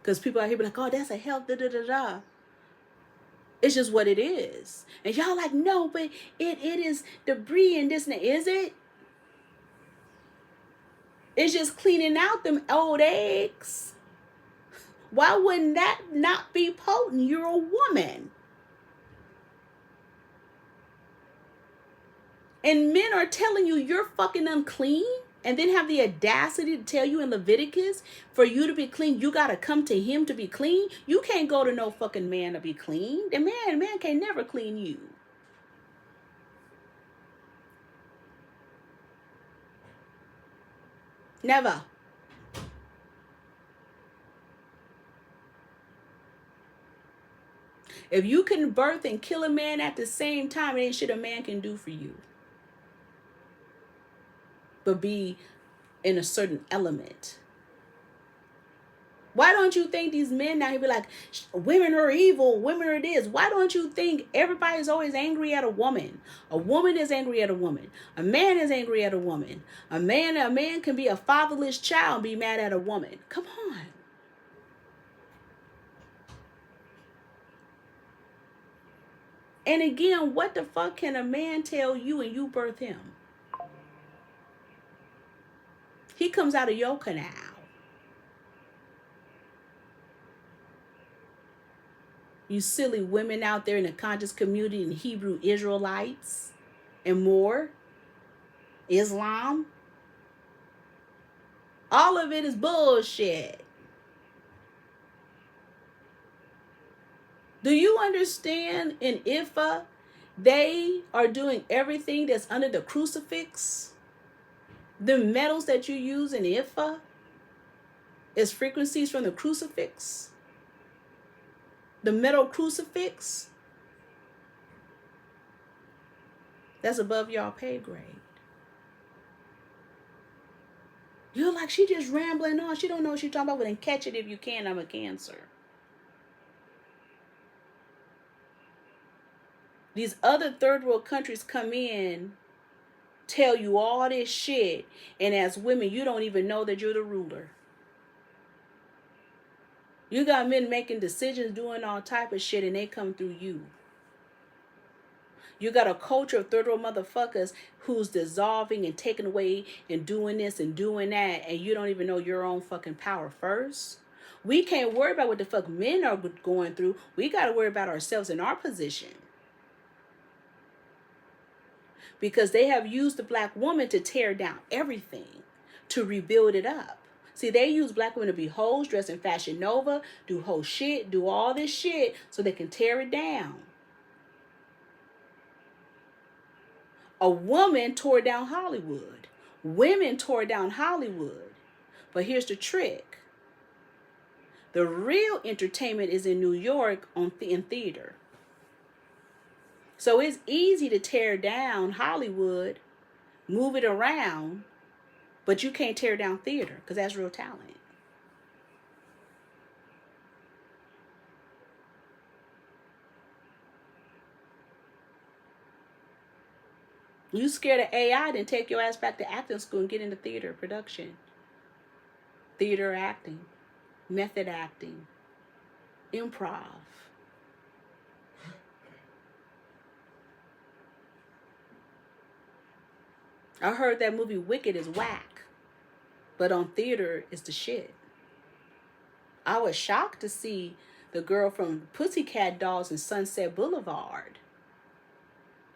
because people out here be like, oh, that's a health, da da da da. It's just what it is. And y'all like, no, but it is debris and this and that. Is it? It's just cleaning out them old eggs. Why wouldn't that not be potent? You're a woman. And men are telling you you're fucking unclean, and then have the audacity to tell you in Leviticus, for you to be clean, you got to come to him to be clean. You can't go to no fucking man to be clean. The man can never clean you. Never. If you can birth and kill a man at the same time, it ain't shit a man can do for you. But be in a certain element. Why don't you think these men now, he'd be like, women are evil, women are this. Why don't you think everybody's always angry at a woman? A woman is angry at a woman. A man is angry at a woman. A man can be a fatherless child and be mad at a woman. Come on. And again, what the fuck can a man tell you and you birth him? He comes out of your canal. You silly women out there in the conscious community and Hebrew Israelites and more. Islam. All of it is bullshit. Do you understand in Ifa, they are doing everything that's under the crucifix? The metals that you use in Ifa is frequencies from the crucifix. The metal crucifix. That's above y'all pay grade. You're like, she just rambling on. She don't know what she's talking about. Well, then catch it if you can. I'm a Cancer. These other third world countries come in, tell you all this shit, and as women, you don't even know that you're the ruler. You got men making decisions, doing all type of shit, and they come through you. You got a culture of third world motherfuckers who's dissolving and taking away and doing this and doing that, and you don't even know your own fucking power first. We can't worry about what the fuck men are going through. We got to worry about ourselves in our position. Because they have used the black woman to tear down everything, to rebuild it up. See, they use black women to be hoes, dress in Fashion Nova, do whole shit, do all this shit so they can tear it down. A woman tore down Hollywood. Women tore down Hollywood. But here's the trick. The real entertainment is in New York in theater. So it's easy to tear down Hollywood, move it around, but you can't tear down theater because that's real talent. You scared of AI, then take your ass back to acting school and get into theater production. Theater acting, method acting, improv. I heard that movie Wicked is whack, but on theater is the shit. I was shocked to see the girl from Pussycat Dolls and Sunset Boulevard.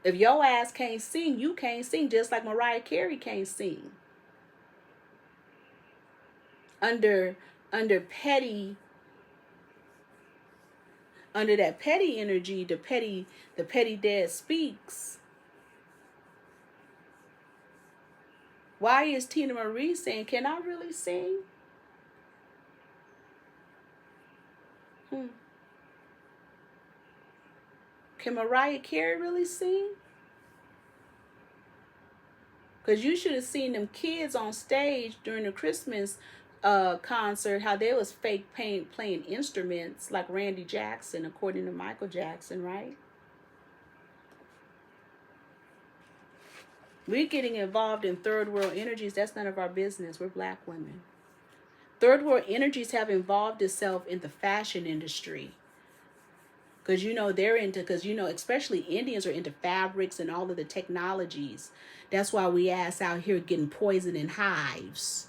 If your ass can't sing, you can't sing, just like Mariah Carey can't sing. Under that petty energy, the petty dead speaks. Why is Tina Marie saying, can I really sing? Can Mariah Carey really sing? Because you should have seen them kids on stage during the Christmas concert, how they was fake playing instruments like Randy Jackson, according to Michael Jackson, right? We're getting involved in third world energies. That's none of our business. We're black women. Third world energies have involved itself in the fashion industry. Because, they're into, especially Indians are into fabrics and all of the technologies. That's why we ass out here getting poisoned in hives.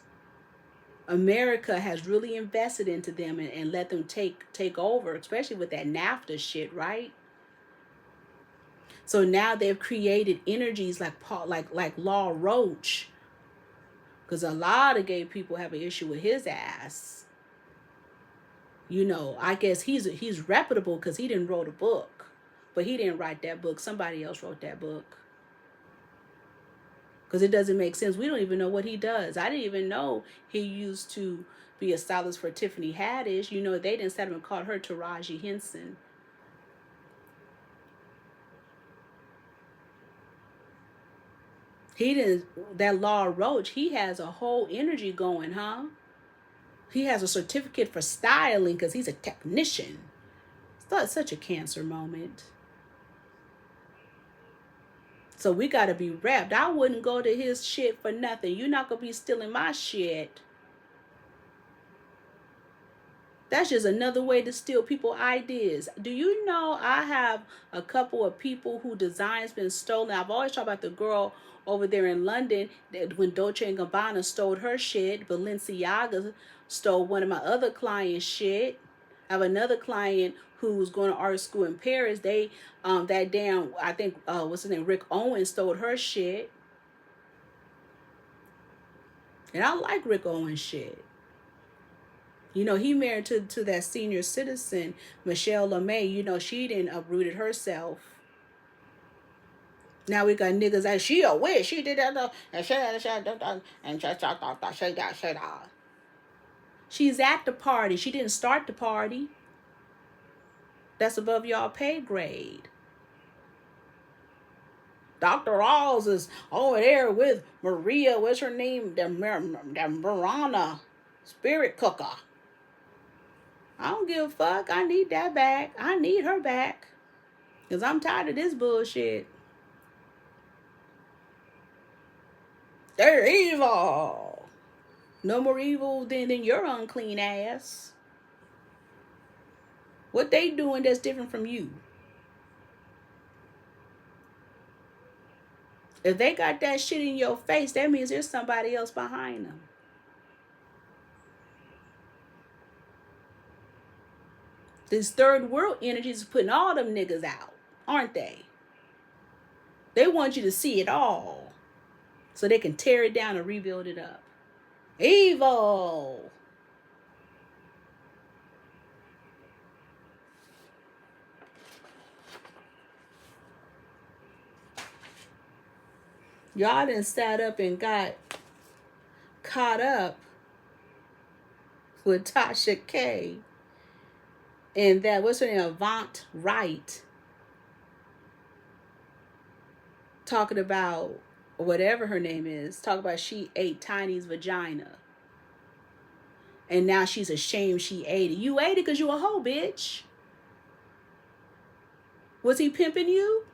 America has really invested into them and let them take over, especially with that NAFTA shit, right? So now they've created energies like Law Roach. Because a lot of gay people have an issue with his ass. I guess he's reputable because he didn't wrote a book. But he didn't write that book. Somebody else wrote that book. Because it doesn't make sense. We don't even know what he does. I didn't even know he used to be a stylist for Tiffany Haddish. They didn't set him and called her Taraji Henson. That Law Roach, he has a whole energy going, huh? He has a certificate for styling because he's a technician. It's such a Cancer moment. So we got to be wrapped. I wouldn't go to his shit for nothing. You're not going to be stealing my shit. That's just another way to steal people's ideas. Do you know I have a couple of people who designs been stolen? I've always talked about the girl over there in London when Dolce & Gabbana stole her shit. Balenciaga stole one of my other clients' shit. I have another client who's going to art school in Paris. They, I think, what's his name? Rick Owens stole her shit. And I like Rick Owens' shit. He married to that senior citizen, Michelle LeMay. She didn't uprooted herself. Now we got niggas like, she a witch. She did that. She's at the party. She didn't start the party. That's above y'all pay grade. Dr. Oz is over there with Maria. What's her name? The Marana spirit cooker. I don't give a fuck. I need that back. I need her back. Because I'm tired of this bullshit. They're evil. No more evil than your unclean ass. What they doing that's different from you? If they got that shit in your face, that means there's somebody else behind them. These third world energies are putting all them niggas out, aren't they? They want you to see it all so they can tear it down and rebuild it up. Evil. Y'all done sat up and got caught up with Tasha K. And that, what's her name, Avant Wright, talking about whatever her name is, talking about she ate Tiny's vagina. And now she's ashamed she ate it. You ate it because you a hoe, bitch. Was he pimping you?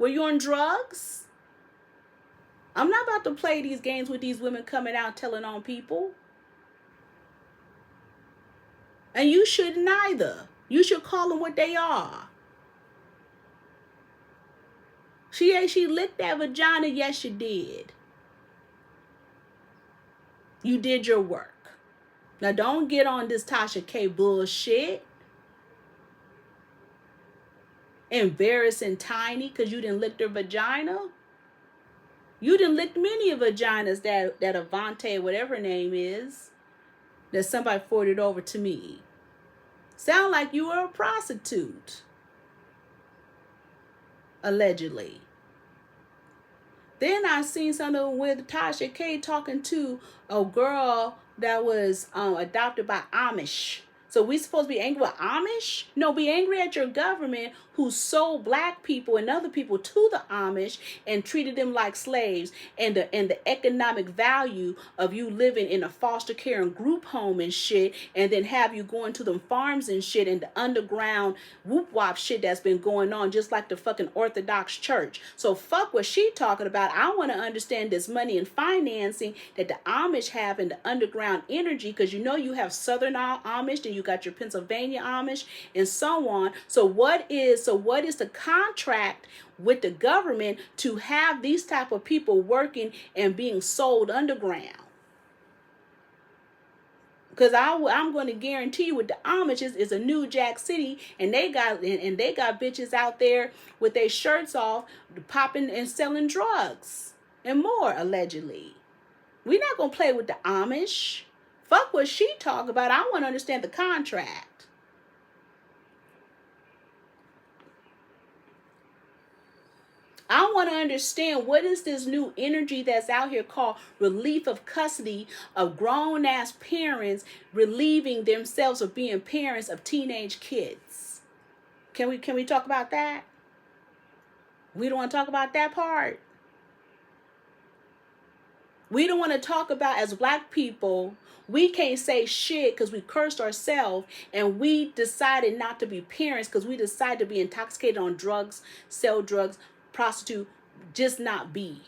Were you on drugs? I'm not about to play these games with these women coming out telling on people. And you shouldn't either. You should call them what they are. She licked that vagina. Yes, you did. You did your work. Now, don't get on this Tasha K bullshit. Embarrassing Tiny because you didn't lick her vagina. You didn't lick many of vaginas that Avante, whatever her name is, that somebody forwarded over to me. Sound like you were a prostitute. Allegedly. Then I seen something with Tasha K talking to a girl that was adopted by Amish. So we supposed to be angry with Amish? No, be angry at your government who sold black people and other people to the Amish and treated them like slaves, and the economic value of you living in a foster care and group home and shit, and then have you going to them farms and shit and the underground whoop wop shit that's been going on, just like the fucking Orthodox Church. So fuck what she talking about. I want to understand this money and financing that the Amish have in the underground energy, because you know you have Southern Amish, and you got your Pennsylvania Amish, and so on. So what is the contract with the government to have these type of people working and being sold underground? Because I'm going to guarantee you with the Amish is a New Jack City, and they got bitches out there with their shirts off, popping and selling drugs and more, allegedly. We're not going to play with the Amish. Fuck what she talk about. I want to understand the contract. I want to understand what is this new energy that's out here called relief of custody of grown-ass parents relieving themselves of being parents of teenage kids. Can we talk about that? We don't want to talk about that part. We don't want to talk about, as black people, we can't say shit because we cursed ourselves, and we decided not to be parents because we decided to be intoxicated on drugs, sell drugs, prostitute, just not be.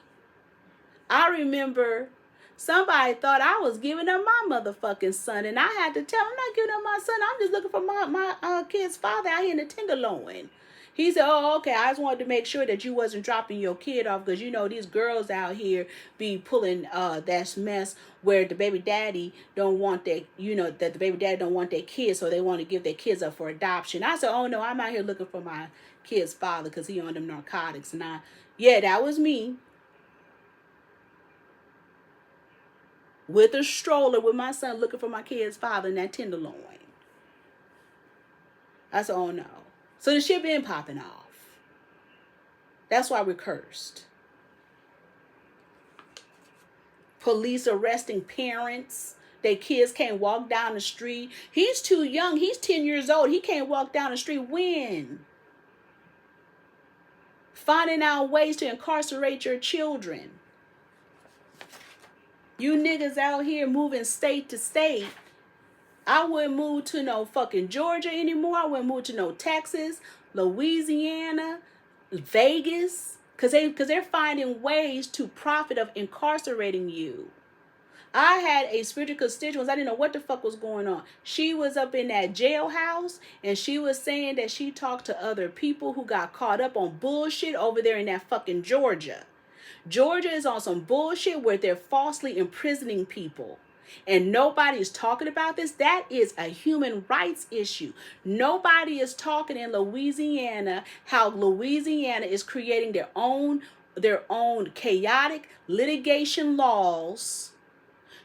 I remember somebody thought I was giving up my motherfucking son, and I had to tell him, I'm not giving up my son. I'm just looking for my kid's father out here in the Tenderloin. He said, oh, okay, I just wanted to make sure that you wasn't dropping your kid off, because you know these girls out here be pulling that mess where the baby daddy don't want their, that the baby daddy don't want their kids, so they want to give their kids up for adoption. I said, oh no, I'm out here looking for my kid's father because he on them narcotics. And yeah, that was me. With a stroller with my son looking for my kid's father in that Tenderloin. I said, oh no. So the shit been popping off. That's why we're cursed. Police arresting parents. Their kids can't walk down the street. He's too young. He's 10 years old. He can't walk down the street. When? Finding out ways to incarcerate your children. You niggas out here moving state to state. I wouldn't move to no fucking Georgia anymore. I wouldn't move to no Texas, Louisiana, Vegas. Because they're finding ways to profit of incarcerating you. I had a spiritual constituent. I didn't know what the fuck was going on. She was up in that jailhouse, and she was saying that she talked to other people who got caught up on bullshit over there in that fucking Georgia. Georgia is on some bullshit where they're falsely imprisoning people. And nobody is talking about this. That is a human rights issue. Nobody is talking in Louisiana how Louisiana is creating their own chaotic litigation laws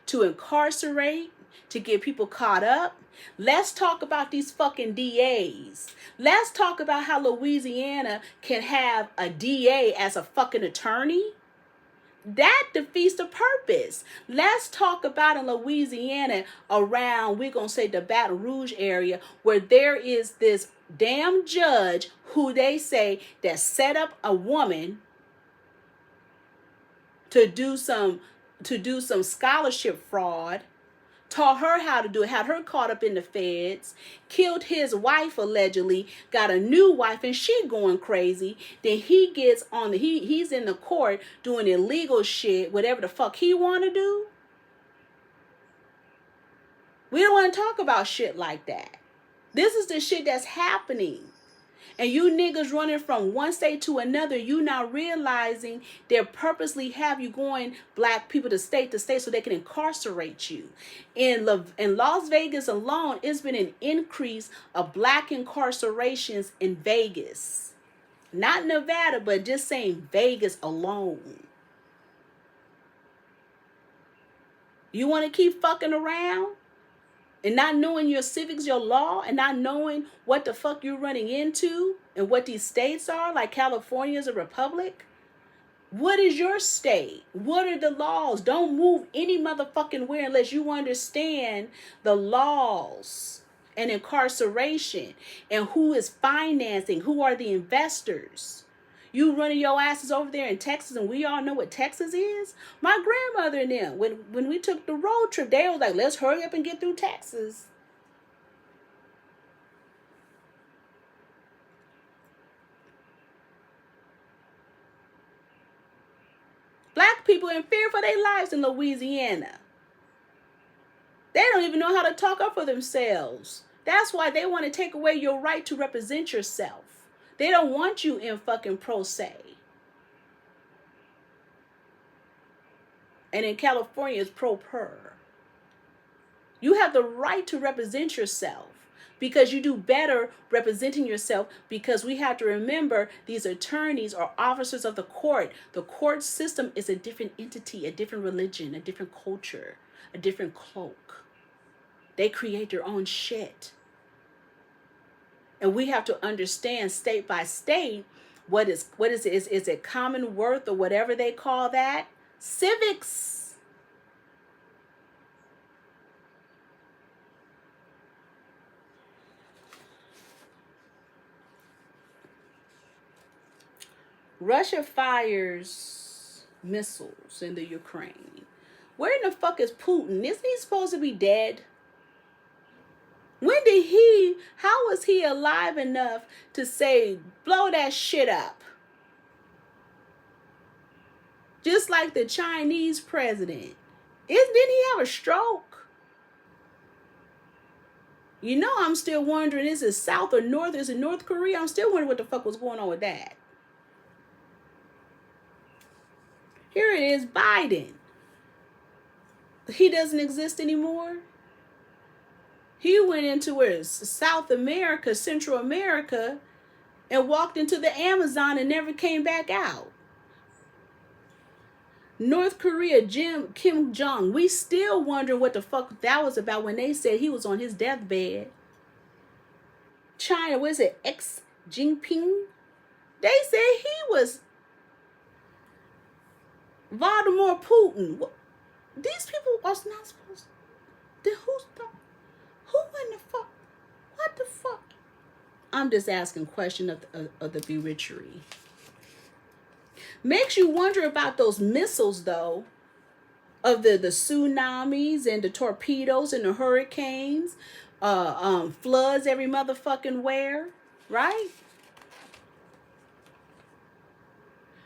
to incarcerate, to get people caught up. Let's talk about these fucking DAs. Let's talk about how Louisiana can have a DA as a fucking attorney. That defeats the purpose. Let's talk about in Louisiana around, we're going to say the Baton Rouge area, where there is this damn judge who they say that set up a woman to do some scholarship fraud, taught her how to do it, had her caught up in the feds, killed his wife allegedly, got a new wife, and she going crazy. Then he gets on he's in the court doing illegal shit, whatever the fuck he want to do. We don't want to talk about shit like that. This is the shit that's happening. And you niggas running from one state to another, you not realizing they purposely have you going, black people, to state so they can incarcerate you. In Las Vegas alone, it's been an increase of black incarcerations in Vegas. Not Nevada, but just saying Vegas alone. You want to keep fucking around? And not knowing your civics, your law, and not knowing what the fuck you're running into and what these states are, like California is a republic. What is your state? What are the laws? Don't move any motherfucking where unless you understand the laws. and incarceration and who is financing, who are the investors. You running your asses over there in Texas, and we all know what Texas is. My grandmother and them, when we took the road trip, they was like, let's hurry up and get through Texas. Black people in fear for their lives in Louisiana. They don't even know how to talk up for themselves. That's why they want to take away your right to represent yourself. They don't want you in fucking pro se. And in California, it's pro per. You have the right to represent yourself because you do better representing yourself, because we have to remember these attorneys are officers of the court. The court system is a different entity, a different religion, a different culture, a different cloak. They create their own shit. And we have to understand state by state what is it? Is it Commonwealth or whatever they call that? Civics. Russia fires missiles in the Ukraine. Where in the fuck is Putin? Isn't he supposed to be dead? How was he alive enough to say, blow that shit up? Just like the Chinese president. Didn't he have a stroke? You know, I'm still wondering, is it South or North? Is it North Korea? I'm still wondering what the fuck was going on with that. Here it is, Biden. He doesn't exist anymore. He went into South America, Central America, and walked into the Amazon and never came back out. North Korea, Kim Jong, we still wonder what the fuck that was about when they said he was on his deathbed. China, what is it, X Jinping? They said he was Vladimir Putin. These people are not supposed to. Who in the fuck? What the fuck? I'm just asking question of the bewitchery. Makes you wonder about those missiles, though, of the tsunamis and the torpedoes and the hurricanes, floods every motherfucking where, right?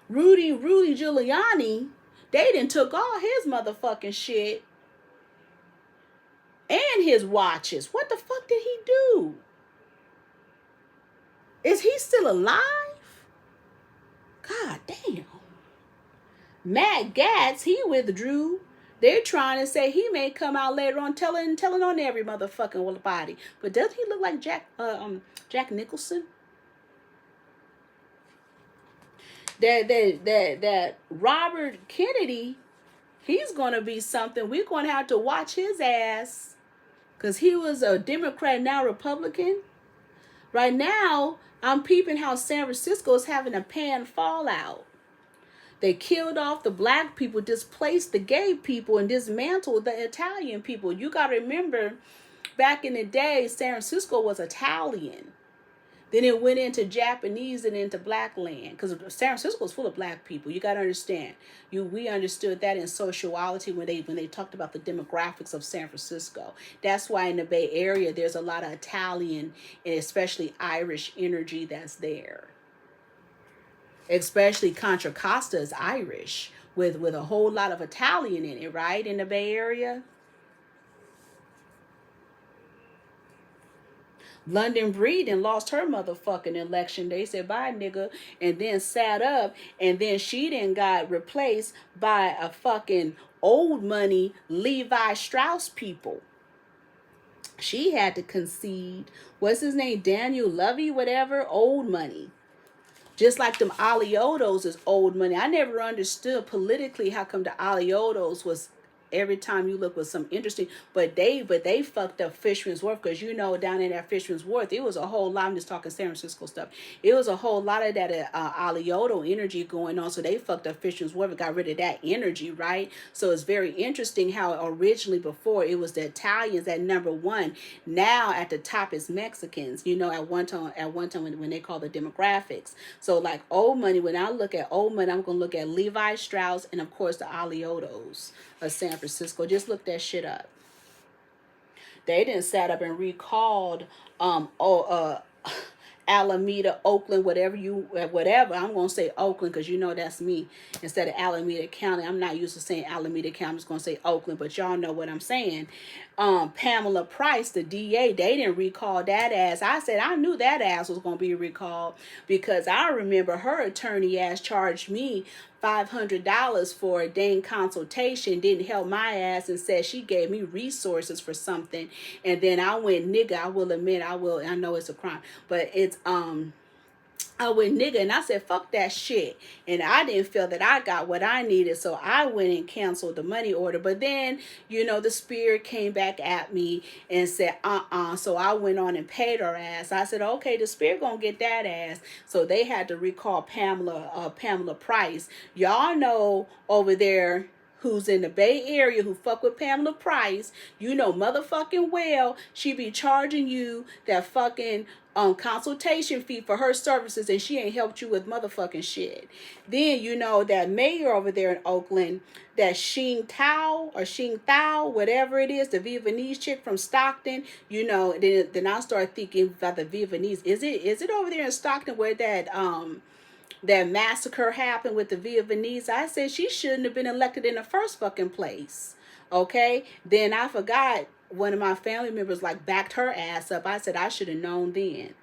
Rudy Giuliani, they done took all his motherfucking shit and his watches. What the fuck did he do? Is he still alive? God damn. Matt Gaetz, he withdrew. They're trying to say he may come out later on telling on every motherfucking body. But doesn't he look like Jack Nicholson? That Robert Kennedy, he's going to be something. We're going to have to watch his ass. Because he was a Democrat, now Republican. Right now, I'm peeping how San Francisco is having a pan fallout. They killed off the black people, displaced the gay people, and dismantled the Italian people. You got to remember, back in the day, San Francisco was Italian. Then it went into Japanese and into black land, because San Francisco is full of black people. You got to understand. We understood that in sociology when they talked about the demographics of San Francisco. That's why in the Bay Area there's a lot of Italian and especially Irish energy that's there. Especially Contra Costa is Irish with a whole lot of Italian in it, right? In the Bay Area. London Breed and lost her motherfucking election. They said, bye, nigga. And then sat up. And then she then got replaced by a fucking old money Levi Strauss people. She had to concede. What's his name? Daniel Levy, whatever. Old money. Just like them Aliotos is old money. I never understood politically how come the Aliotos was every time you look was some interesting, but they fucked up Fisherman's Wharf, because you know down in that Fisherman's Wharf it was a whole lot. I'm just talking San Francisco stuff. It was a whole lot of that Alioto energy going on, so they fucked up Fisherman's Wharf and got rid of that energy, right? So it's very interesting how originally before it was the Italians at number one. Now at the top is Mexicans. You know, at one time when they call the demographics. So like old money, when I look at old money, I'm gonna look at Levi Strauss and of course the Aliotos of San Francisco. Just look that shit up. They didn't sat up and recalled Alameda, Oakland, whatever. I'm gonna say Oakland because you know that's me. Instead of Alameda County, I'm not used to saying Alameda County. I'm just gonna say Oakland, but y'all know what I'm saying. Pamela Price, the DA, they didn't recall that ass. I said I knew that ass was gonna be recalled because I remember her attorney ass charged me $500 for a dang consultation, didn't help my ass, and said she gave me resources for something, and then I went nigga. I will admit, I know it's a crime, but it's I went nigga, and I said fuck that shit, and I didn't feel that I got what I needed, so I went and canceled the money order. But then you know the spirit came back at me and said so I went on and paid her ass. I said okay, the spirit gonna get that ass, so they had to recall Pamela Price. Y'all know over there who's in the Bay Area who fuck with Pamela Price, you know motherfucking well she be charging you that fucking consultation fee for her services, and she ain't helped you with motherfucking shit. Then you know that mayor over there in Oakland, that Shing Thao, whatever it is, the Vietnamese chick from Stockton. You know, then I start thinking about the Vietnamese. Is it over there in Stockton where that massacre happened with the Vietnamese? I said she shouldn't have been elected in the first fucking place. Okay, then I forgot. One of my family members like backed her ass up. I said I should have known then.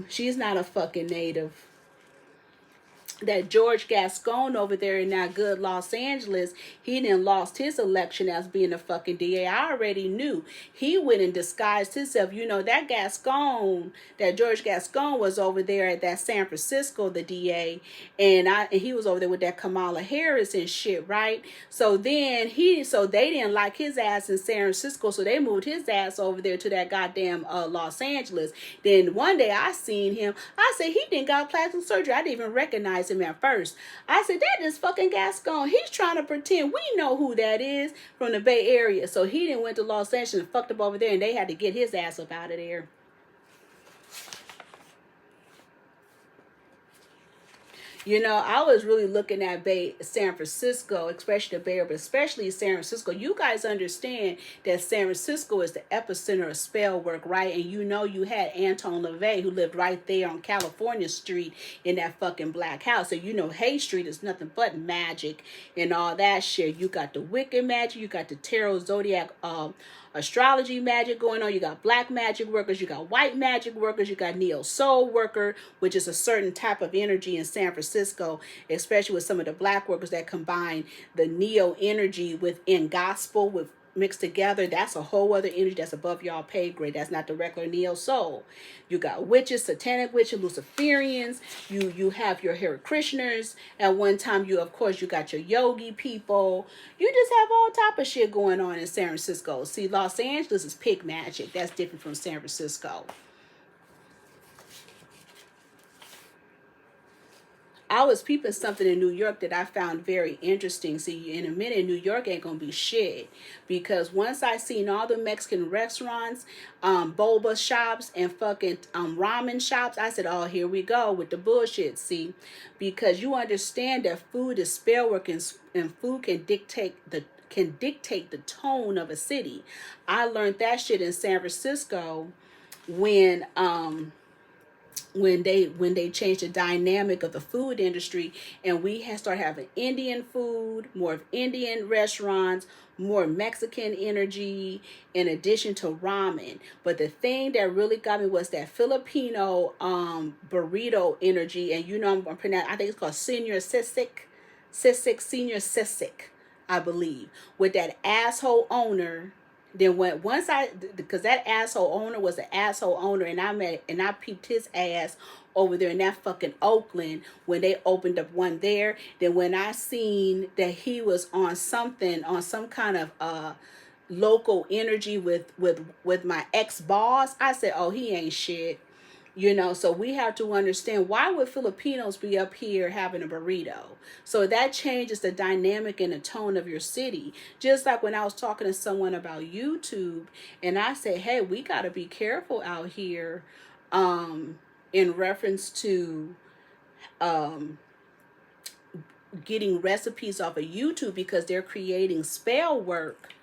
She's not a fucking native. That George Gascon over there in that good Los Angeles, he didn't lost his election as being a fucking DA. I already knew. He went and disguised himself. You know, that George Gascon was over there at that San Francisco, the DA, and he was over there with that Kamala Harris and shit, right? So then they didn't like his ass in San Francisco, so they moved his ass over there to that goddamn Los Angeles. Then one day I seen him. I said he didn't got plastic surgery. I didn't even recognize him at first. I said that is fucking Gascon. He's trying to pretend we know who that is from the Bay Area. So he didn't went to Los Angeles and fucked up over there, and they had to get his ass up out of there. You know, I was really looking at San Francisco, especially the Bay Area, but especially San Francisco. You guys understand that San Francisco is the epicenter of spell work, right? And you know you had Anton LaVey who lived right there on California Street in that fucking black house. So you know Hay Street is nothing but magic and all that shit. You got the Wiccan magic, you got the tarot zodiac astrology magic going on. You got black magic workers, you got white magic workers, you got neo soul worker, which is a certain type of energy in San Francisco, especially with some of the black workers that combine the neo energy within gospel with mixed together. That's a whole other energy that's above y'all pay grade. That's not the regular neo soul. You got witches, satanic witches, Luciferians. You have your Hare Krishners. At one time, you got your yogi people. You just have all type of shit going on in San Francisco. See, Los Angeles is pig magic. That's different from San Francisco. I was peeping something in New York that I found very interesting. See, in a minute, New York ain't gonna be shit, because once I seen all the Mexican restaurants, boba shops, and fucking ramen shops, I said, oh, here we go with the bullshit. See, because you understand that food is spell work, and food can dictate the tone of a city. I learned that shit in San Francisco when they changed the dynamic of the food industry, and we started having Indian food, more of Indian restaurants, more Mexican energy, in addition to ramen. But the thing that really got me was that Filipino burrito energy, and you know I'm pronouncing, I think it's called Senior Sisik, I believe, with that asshole owner Then because that asshole owner was an asshole owner, and I peeped his ass over there in that fucking Oakland when they opened up one there. Then when I seen that he was on some kind of local energy with my ex-boss, I said, oh, he ain't shit. So we have to understand, why would Filipinos be up here having a burrito? So that changes the dynamic and the tone of your city. Just like when I was talking to someone about YouTube, and I said, hey, we got to be careful out here in reference to getting recipes off of YouTube, because they're creating spell work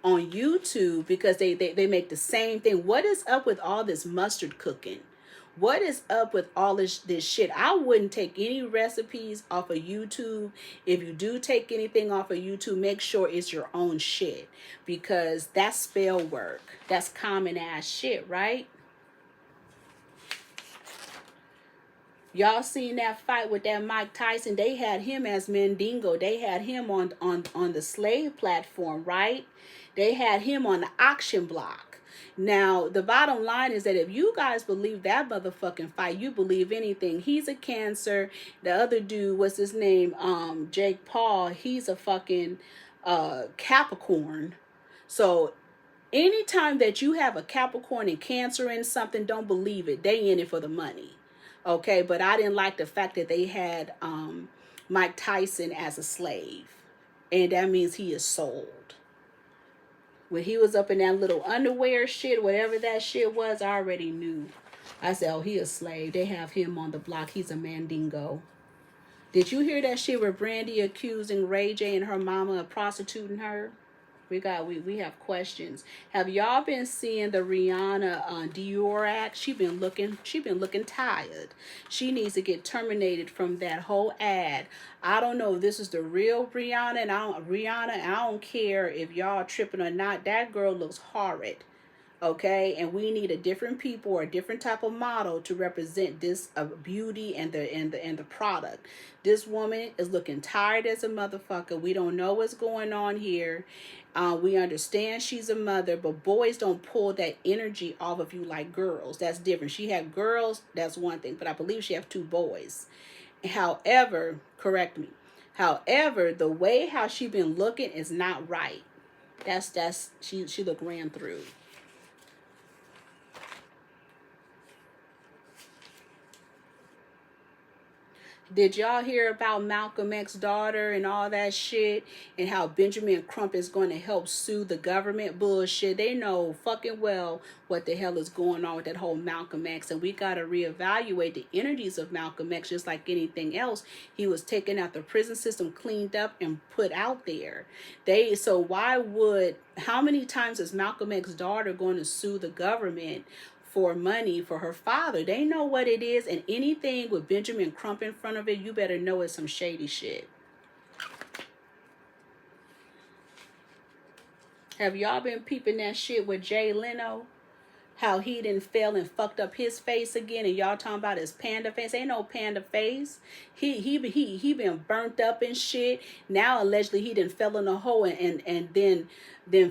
on YouTube, because they make the same thing. What is up with all this mustard cooking? What is up with all this shit? I wouldn't take any recipes off of YouTube. If you do take anything off of YouTube, make sure it's your own shit, because that's spell work. That's common ass shit, right? Y'all seen that fight with that Mike Tyson? They had him as Mandingo. They had him on the slave platform, right? They had him on the auction block. Now, the bottom line is that if you guys believe that motherfucking fight, you believe anything. He's a Cancer. The other dude, what's his name? Jake Paul. He's a fucking Capricorn. So anytime that you have a Capricorn and Cancer in something, don't believe it. They in it for the money. Okay, but I didn't like the fact that they had Mike Tyson as a slave. And that means he is sold. When he was up in that little underwear shit, whatever that shit was, I already knew. I said, oh, he a slave. They have him on the block. He's a Mandingo. Did you hear that shit where Brandy accusing Ray J and her mama of prostituting her? We have questions. Have y'all been seeing the Rihanna Dior act? She been looking tired. She needs to get terminated from that whole ad. I don't know if this is the real Rihanna, and I don't care if y'all tripping or not. That girl looks horrid. Okay, and we need a different people or a different type of model to represent this beauty and the product. This woman is looking tired as a motherfucker. We don't know what's going on here. We understand she's a mother, but boys don't pull that energy off of you like girls. That's different. She had girls, that's one thing, but I believe she have 2 boys. However, correct me. However, the way how she been looking is not right. She look ran through. Did y'all hear about Malcolm X's daughter and all that shit, and how Benjamin Crump is going to help sue the government? Bullshit. They know fucking well what the hell is going on with that whole Malcolm X, and we got to reevaluate the energies of Malcolm X. Just like anything else, he was taken out the prison system, cleaned up, and put out there. How many times is Malcolm X's daughter going to sue the government for money for her father? They know what it is, and anything with Benjamin Crump in front of it, you better know it's some shady shit. Have y'all been peeping that shit with Jay Leno? How he done fell and fucked up his face again, and y'all talking about his panda face? Ain't no panda face. He been burnt up and shit. Now allegedly he done fell in a hole and then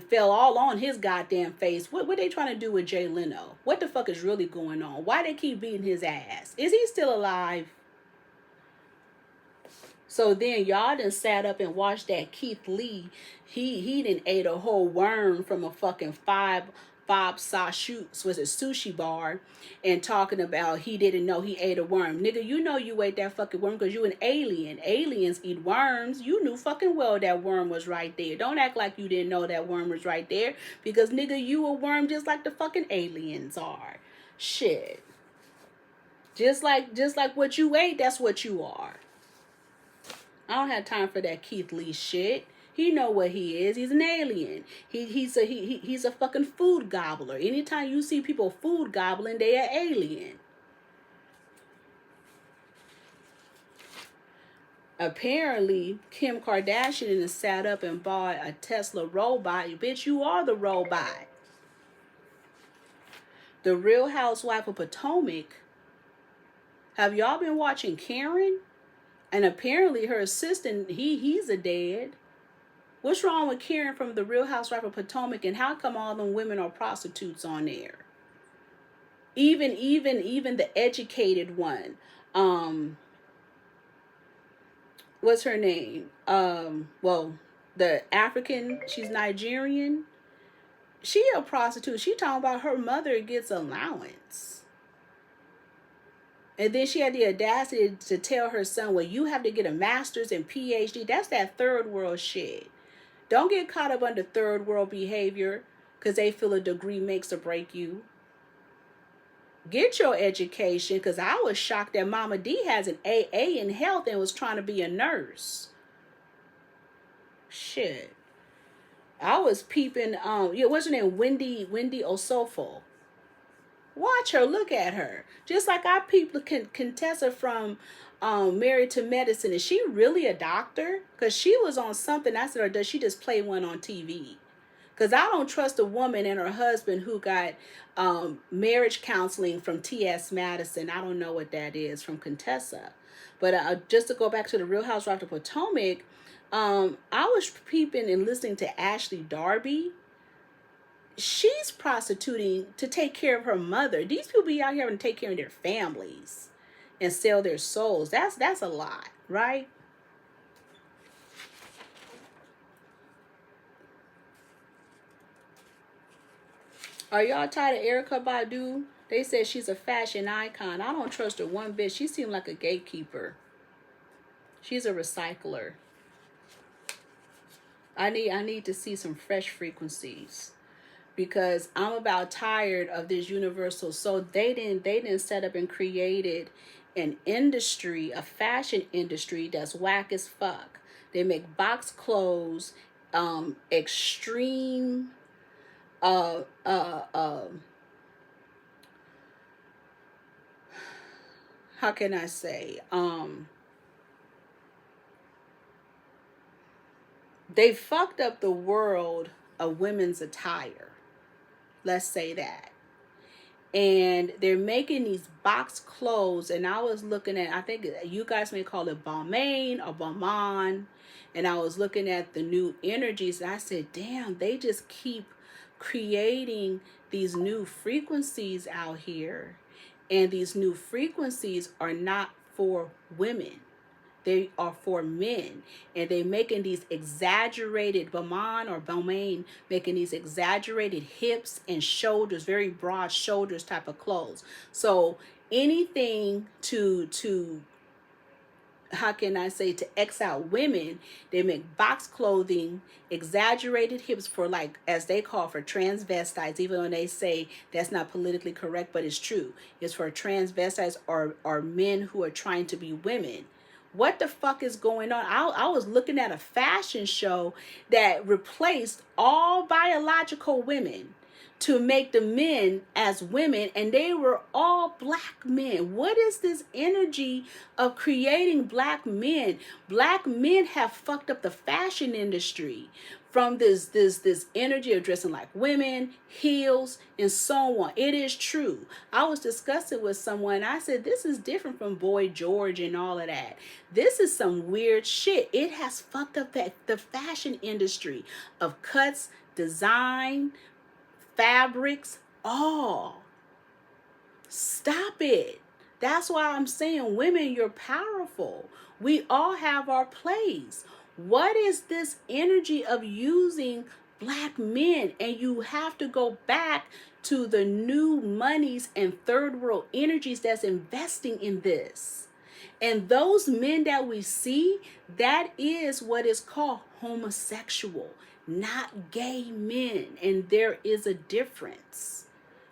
fell all on his goddamn face. What they trying to do with Jay Leno? What the fuck is really going on? Why they keep beating his ass? Is he still alive? So then y'all done sat up and watched that Keith Lee. He done ate a whole worm from a fucking five sushi bar, and talking about he didn't know he ate a worm. Nigga, you know you ate that fucking worm because you an alien. Aliens eat worms. You knew fucking well that worm was right there. Don't act like you didn't know that worm was right there, because nigga, you a worm just like the fucking aliens are. Shit. Just like what you ate, that's what you are. I don't have time for that Keith Lee shit. He know what he is. He's an alien. He's a fucking food gobbler. Anytime you see people food gobbling, they are alien. Apparently, Kim Kardashian has sat up and bought a Tesla robot. Bitch, you are the robot. The Real Housewife of Potomac. Have y'all been watching Karen? And apparently her assistant, he's a dead. What's wrong with Karen from the Real Housewives of Potomac, and how come all them women are prostitutes on there? Even the educated one. What's her name? Well, the African, she's Nigerian. She a prostitute. She talking about her mother gets allowance. And then she had the audacity to tell her son, well, you have to get a master's and PhD. That's that third world shit. Don't get caught up under third world behavior because they feel a degree makes or break you. Get your education, because I was shocked that Mama D has an AA in health and was trying to be a nurse. Shit. I was peeping, what's her name? Wendy Osofo. Watch her, look at her. Just like I peeped Contessa from Married to Medicine. Is she really a doctor? Because she was on something. I said, or does she just play one on TV? Because I don't trust a woman and her husband who got marriage counseling from T.S. Madison. I don't know what that is from Contessa. But just to go back to the Real Housewives of Potomac, I was peeping and listening to Ashley Darby. She's prostituting to take care of her mother. These people be out here and take care of their families and sell their souls. That's a lot, right? Are y'all tired of Erykah Badu? They said she's a fashion icon. I don't trust her one bit. She seemed like a gatekeeper. She's a recycler. I need to see some fresh frequencies, because I'm about tired of this universal. So they didn't set up and created an industry, a fashion industry that's whack as fuck. They make box clothes, extreme, how can I say, they fucked up the world of women's attire. Let's say that. And they're making these box clothes. And I was looking at, I think you guys may call it Balmain or Balmain. And I was looking at the new energies. And I said, damn, they just keep creating these new frequencies out here. And these new frequencies are not for women. They are for men, and they're making these exaggerated Balmain, making these exaggerated hips and shoulders, very broad shoulders type of clothes. So anything to how can I say, to X out women, they make box clothing, exaggerated hips for, like, as they call, for transvestites, even though they say that's not politically correct, but it's true. It's for transvestites or men who are trying to be women. What the fuck is going on? I was looking at a fashion show that replaced all biological women to make the men as women, and they were all black men. What is this energy of creating black men? Black men have fucked up the fashion industry from this energy of dressing like women, heels, and so on. It is true. I was discussing with someone. I said, this is different from Boy George and all of that. This is some weird shit. It has fucked up the fashion industry of cuts, design, fabrics, all. Stop it. That's why I'm saying, women, you're powerful. We all have our place. What is this energy of using black men? And you have to go back to the new monies and third world energies that's investing in this. And those men that we see, that is what is called homosexual, not gay men. And there is a difference.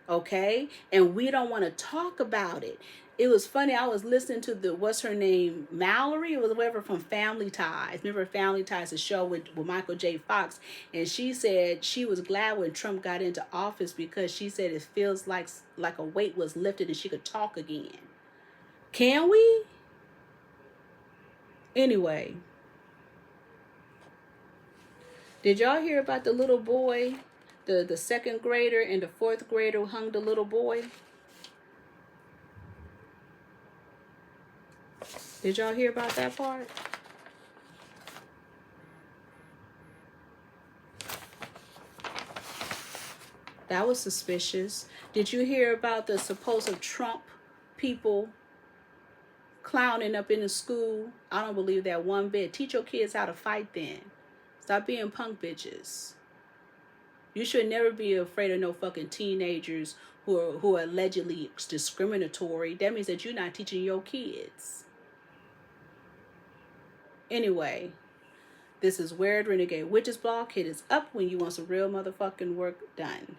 Okay? And we don't want to talk about it. It was funny. I was listening to what's her name? Mallory? It was whatever from Family Ties. Remember Family Ties, the show with Michael J. Fox. And she said she was glad when Trump got into office because she said it feels like a weight was lifted and she could talk again. Can we? Anyway. Did y'all hear about the little boy? The second grader and the fourth grader who hung the little boy? Did y'all hear about that part? That was suspicious. Did you hear about the supposed Trump people clowning up in the school? I don't believe that one bit. Teach your kids how to fight then. Stop being punk bitches. You should never be afraid of no fucking teenagers who are allegedly discriminatory. That means that you're not teaching your kids. Anyway, this is Weird Renegade Witches Blog. Hit us up when you want some real motherfucking work done.